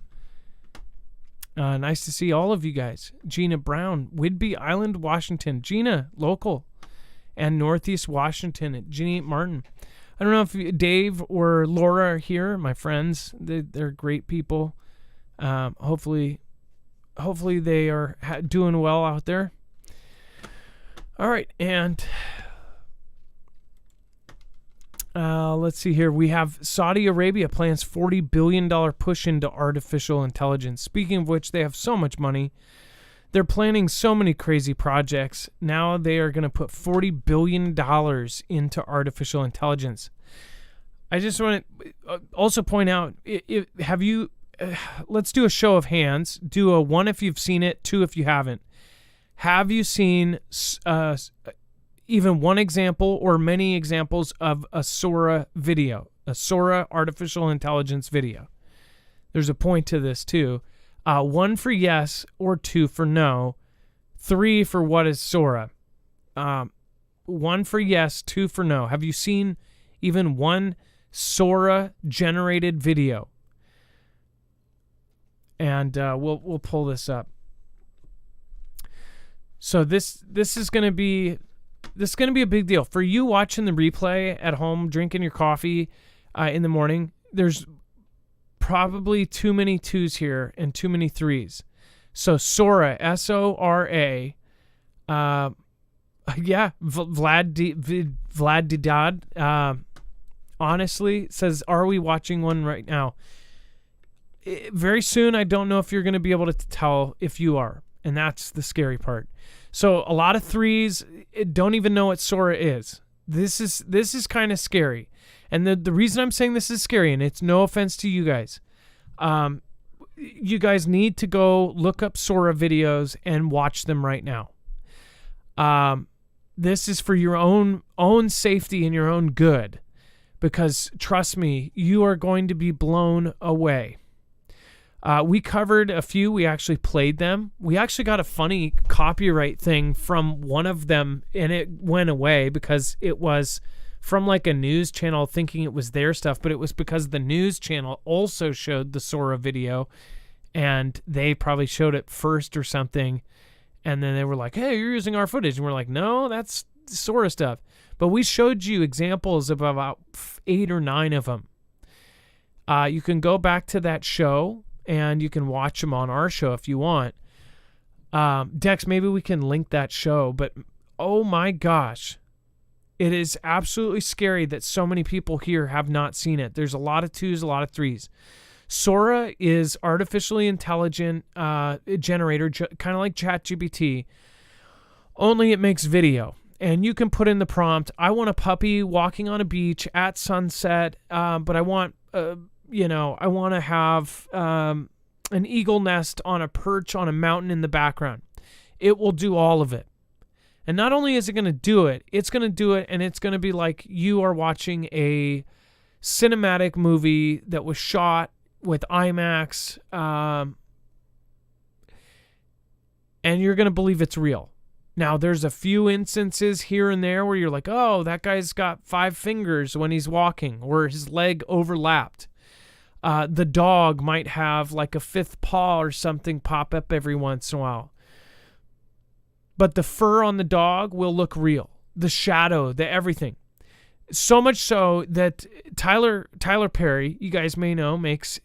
Nice to see all of you guys. Gina Brown, Whidbey Island, Washington. Gina, local. And Northeast Washington at Ginny Martin. I don't know if Dave or Laura are here, my friends. They're great people. Hopefully they are doing well out there. All right, and let's see here. We have Saudi Arabia plans $40 billion push into artificial intelligence. Speaking of which, they have so much money. They're planning so many crazy projects. Now they are going to put $40 billion into artificial intelligence. I just want to also point out, let's do a show of hands. Do a 1 if you've seen it, 2 if you haven't. Have you seen even one example or many examples of a Sora video, a Sora artificial intelligence video? There's a point to this too. 1 for yes or 2 for no. 3 for what is Sora. 1 for yes, 2 for no. Have you seen even one Sora generated video. And we'll pull this up. So this is going to be a big deal for you watching the replay at home, drinking your coffee in the morning. There's probably too many 2s here and too many 3s. So Sora, Sora, Vlad honestly says, are we watching one right now? Very soon, I don't know if you're going to be able to tell if you are, and that's the scary part. So a lot of 3s don't even know what Sora is. This is kind of scary. And the reason I'm saying this is scary, and it's no offense to you guys, you guys need to go look up Sora videos and watch them right now. This is for your own safety and your own good, because trust me, you are going to be blown away. We covered a few. We actually played them. We actually got a funny copyright thing from one of them, and it went away because it was from like a news channel thinking it was their stuff, but it was because the news channel also showed the Sora video, and they probably showed it first or something, and then they were like, hey, you're using our footage. And we're like, no, that's Sora stuff. But we showed you examples of about 8 or 9 of them. You can go back to that show, and you can watch them on our show if you want. Dex, maybe we can link that show, but oh my gosh, it is absolutely scary that so many people here have not seen it. There's a lot of 2s, a lot of 3s. Sora is artificially intelligent generator, kind of like ChatGPT, only it makes video. And you can put in the prompt, I want a puppy walking on a beach at sunset, but I want I want to have an eagle nest on a perch on a mountain in the background. It will do all of it. And not only is it going to do it, it's going to do it, and it's going to be like you are watching a cinematic movie that was shot with IMAX, and you're going to believe it's real. Now, there's a few instances here and there where you're like, oh, that guy's got 5 fingers when he's walking, or his leg overlapped. The dog might have like a 5th paw or something pop up every once in a while. But the fur on the dog will look real. The shadow, the everything. So much so that Tyler Perry, you guys may know, makes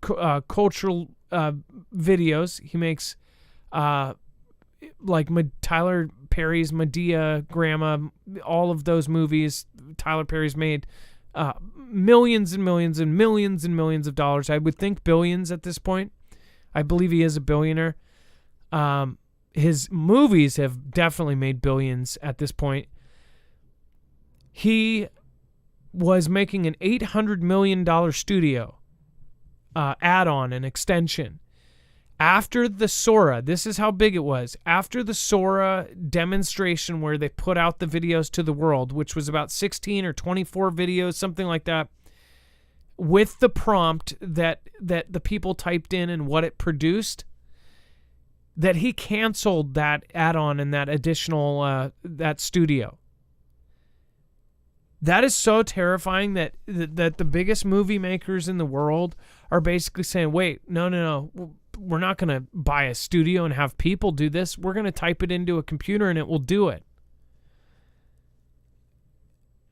cultural videos. He makes like Tyler Perry's Medea, Grandma, all of those movies. Tyler Perry's made millions and millions and millions and millions of dollars. I would think billions at this point. I believe he is a billionaire. His movies have definitely made billions at this point. He was making an $800 million studio add-on, an extension. After the Sora, this is how big it was. After the Sora demonstration where they put out the videos to the world, which was about 16 or 24 videos, something like that, with the prompt that the people typed in and what it produced, that he canceled that add-on and that additional that studio. That is so terrifying that the biggest movie makers in the world are basically saying, wait, no, we're not going to buy a studio and have people do this. We're going to type it into a computer and it will do it.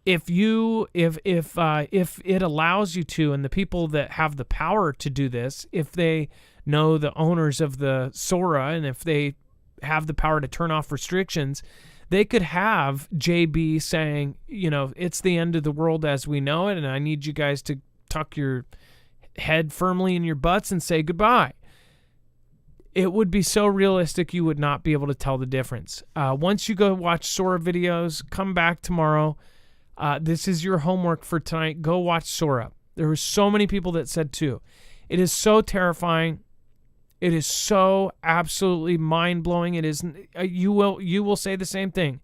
If it allows you to, and the people that have the power to do this, if they know the owners of the Sora, and if they have the power to turn off restrictions, they could have JB saying, it's the end of the world as we know it, and I need you guys to tuck your head firmly in your butts and say goodbye. It would be so realistic you would not be able to tell the difference. Once you go watch Sora videos, come back tomorrow. This is your homework for tonight. Go watch Sora. There were so many people that said too. It is so terrifying. It is so absolutely mind-blowing. It is. You will say the same thing,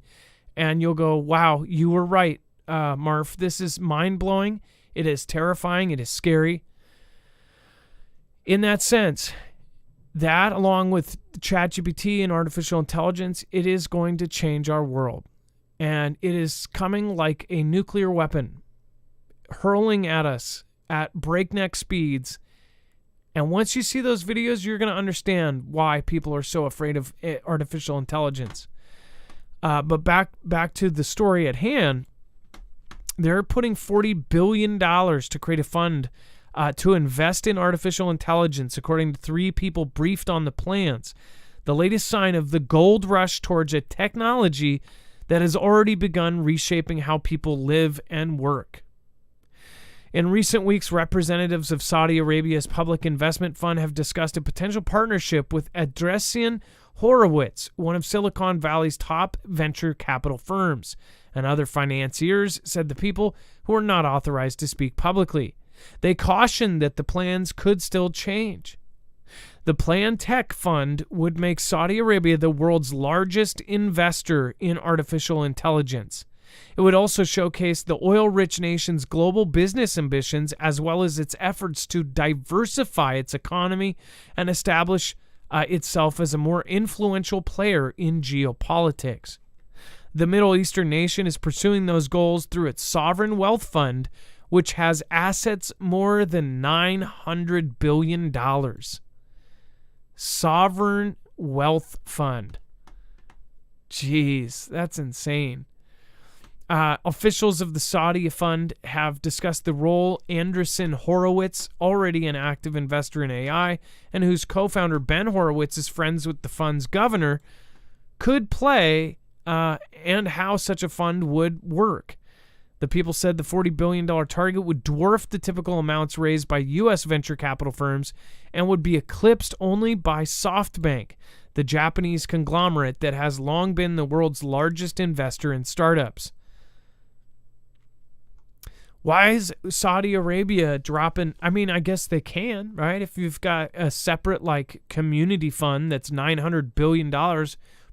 and you'll go, "Wow, you were right, Marf. This is mind-blowing. It is terrifying. It is scary." In that sense, that along with ChatGPT and artificial intelligence, it is going to change our world, and it is coming like a nuclear weapon. hurling at us at breakneck speeds. And once you see those videos, you're going to understand why people are so afraid of artificial intelligence. But back to the story at hand, they're putting $40 billion to create a fund to invest in artificial intelligence, according to 3 people briefed on the plans. The latest sign of the gold rush towards a technology that has already begun reshaping how people live and work. In recent weeks, representatives of Saudi Arabia's public investment fund have discussed a potential partnership with Andreessen Horowitz, one of Silicon Valley's top venture capital firms, and other financiers, said the people who are not authorized to speak publicly. They cautioned that the plans could still change. The planned tech fund would make Saudi Arabia the world's largest investor in artificial intelligence. It would also showcase the oil-rich nation's global business ambitions, as well as its efforts to diversify its economy and establish itself as a more influential player in geopolitics. The Middle Eastern nation is pursuing those goals through its sovereign wealth fund, which has assets more than $900 billion. Sovereign wealth fund. Jeez, that's insane. Officials of the Saudi fund have discussed the role Andreessen Horowitz, already an active investor in AI, and whose co-founder Ben Horowitz is friends with the fund's governor, could play, and how such a fund would work. The people said the $40 billion target would dwarf the typical amounts raised by U.S. venture capital firms and would be eclipsed only by SoftBank, the Japanese conglomerate that has long been the world's largest investor in startups. Why is Saudi Arabia dropping? I mean, I guess they can, right? If you've got a separate community fund that's $900 billion,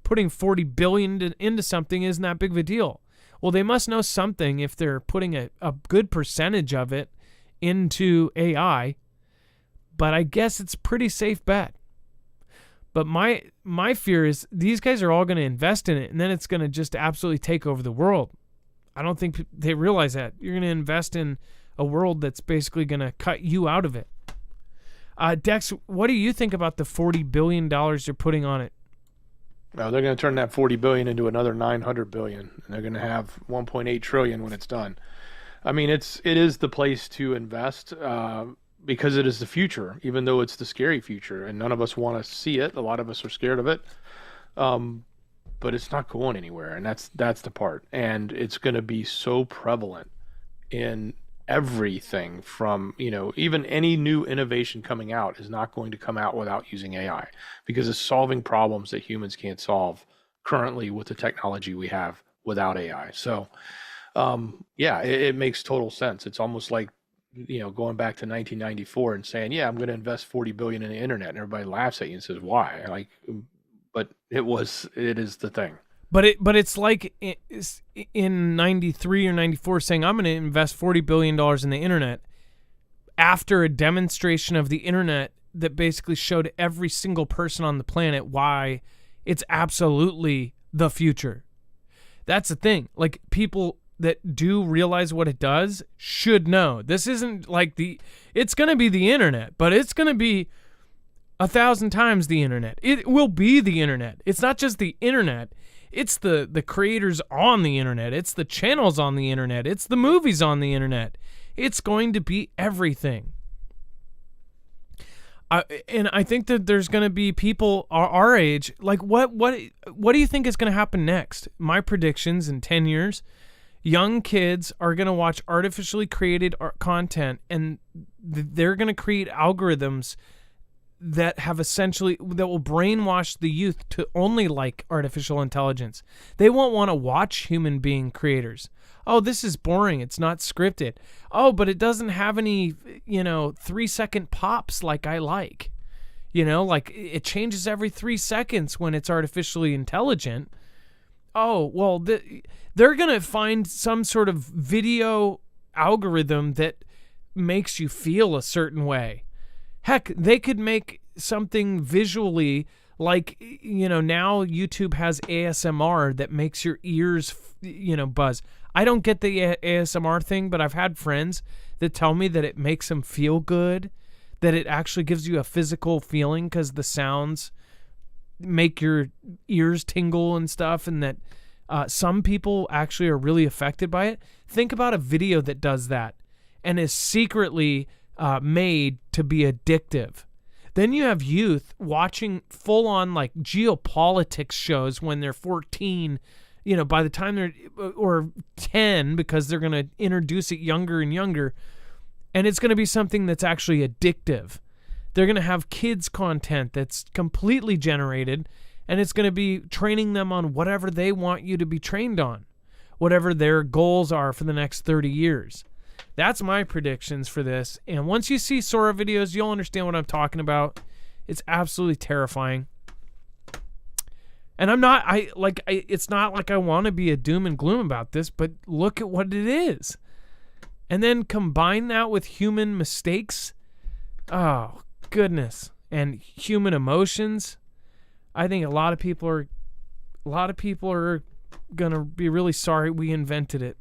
putting $40 billion into something isn't that big of a deal. Well, they must know something if they're putting a good percentage of it into AI, but I guess it's a pretty safe bet. But my fear is these guys are all going to invest in it, and then it's going to just absolutely take over the world. I don't think they realize that. You're going to invest in a world that's basically going to cut you out of it. Dex, what do you think about the $40 billion they're putting on it? No, they're going to turn that $40 billion into another $900 billion, and they're going to have $1.8 trillion when it's done. I mean, it is the place to invest because it is the future, even though it's the scary future, and none of us want to see it. A lot of us are scared of it. But it's not going anywhere, and that's the part. And it's going to be so prevalent in everything from, even any new innovation coming out is not going to come out without using AI, because it's solving problems that humans can't solve currently with the technology we have without AI. So, it makes total sense. It's almost like, going back to 1994 and saying, I'm going to invest $40 billion in the internet, and everybody laughs at you and says, why? But it is the thing. But it's like in 93 or 94 saying, I'm going to invest $40 billion in the internet after a demonstration of the internet that basically showed every single person on the planet why it's absolutely the future. That's the thing. Like, people that do realize what it does should know. This isn't like it's going to be the internet, but it's going to be 1,000 times the internet. It will be the internet. It's not just the internet. It's the creators on the internet. It's the channels on the internet. It's the movies on the internet. It's going to be everything. And I think that there's going to be people our age, like what do you think is going to happen next? My predictions in 10 years, young kids are going to watch artificially created content, and they're going to create algorithms that will brainwash the youth to only like artificial intelligence. They won't want to watch human being creators. Oh, this is boring. It's not scripted. Oh, but it doesn't have any, 3-second pops like I like. Like it changes every 3 seconds when it's artificially intelligent. Oh, well, they're going to find some sort of video algorithm that makes you feel a certain way. Heck, they could make something visually like, now YouTube has ASMR that makes your ears, buzz. I don't get the ASMR thing, but I've had friends that tell me that it makes them feel good, that it actually gives you a physical feeling because the sounds make your ears tingle and stuff, and that some people actually are really affected by it. Think about a video that does that and is secretly made to be addictive. Then you have youth watching full-on like geopolitics shows when they're 14, by the time they're, or 10, because they're going to introduce it younger and younger, and it's going to be something that's actually addictive. They're going to have kids content that's completely generated, and it's going to be training them on whatever they want you to be trained on, whatever their goals are for the next 30 years. That's my predictions for this. And once you see Sora videos, you'll understand what I'm talking about. It's absolutely terrifying. And it's not like I want to be a doom and gloom about this, but look at what it is. And then combine that with human mistakes. Oh, goodness. And human emotions. I think a lot of people are going to be really sorry we invented it.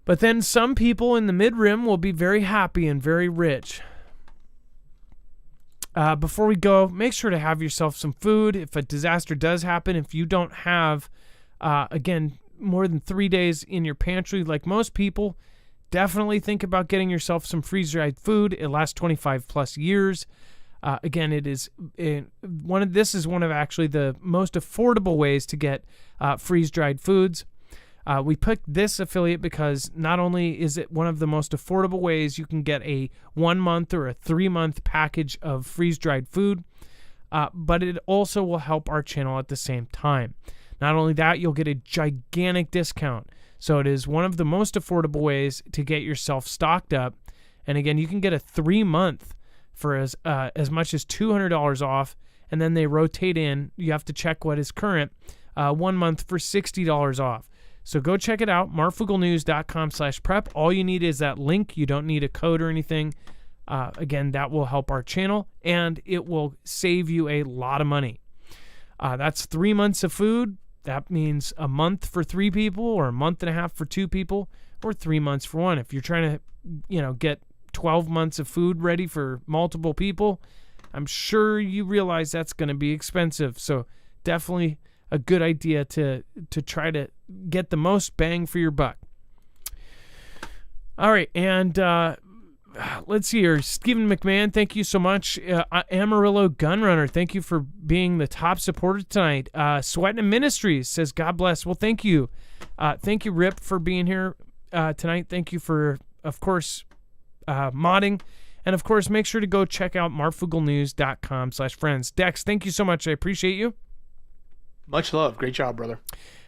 But then some people in the mid-rim will be very happy and very rich. Before we go, make sure to have yourself some food. If a disaster does happen, if you don't have, more than 3 days in your pantry, like most people, definitely think about getting yourself some freeze-dried food. It lasts 25 plus years. This is one of actually the most affordable ways to get freeze-dried foods. We picked this affiliate because not only is it one of the most affordable ways you can get a 1 month or a 3 month package of freeze-dried food, but it also will help our channel at the same time. Not only that, you'll get a gigantic discount. So it is one of the most affordable ways to get yourself stocked up. And again, you can get a 3 month for as much as $200 off, and then they rotate in. You have to check what is current. 1 month for $60 off. So go check it out, marfooglenews.com/prep. All you need is that link. You don't need a code or anything. Again, that will help our channel, and it will save you a lot of money. That's 3 months of food. That means a month for 3 people, or a month and a half for 2 people, or 3 months for 1. If you're trying to, get 12 months of food ready for multiple people, I'm sure you realize that's going to be expensive. So definitely a good idea to try to get the most bang for your buck. All right, and let's see here. Stephen McMahon, thank you so much. Amarillo Gunrunner, thank you for being the top supporter tonight. Sweatin' Ministries says, God bless. Well, thank you. Thank you, Rip, for being here tonight. Thank you for, of course, modding. And, of course, make sure to go check out marfooglenews.com/friends. Dex, thank you so much. I appreciate you. Much love. Great job, brother.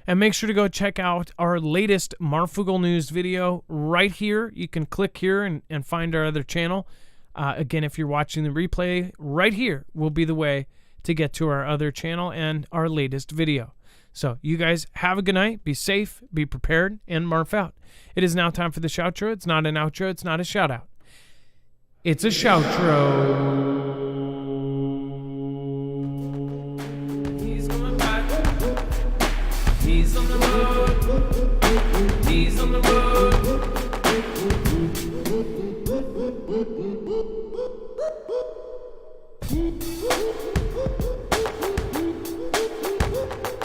And make sure to go check out our latest Marfoogle News video right here. You can click here and find our other channel. Again, if you're watching the replay, right here will be the way to get to our other channel and our latest video. So you guys have a good night. Be safe, be prepared, and Marf out. It is now time for the shoutro. It's not an outro. It's not a shout out. It's a shoutro. He's on the road. He's on the road.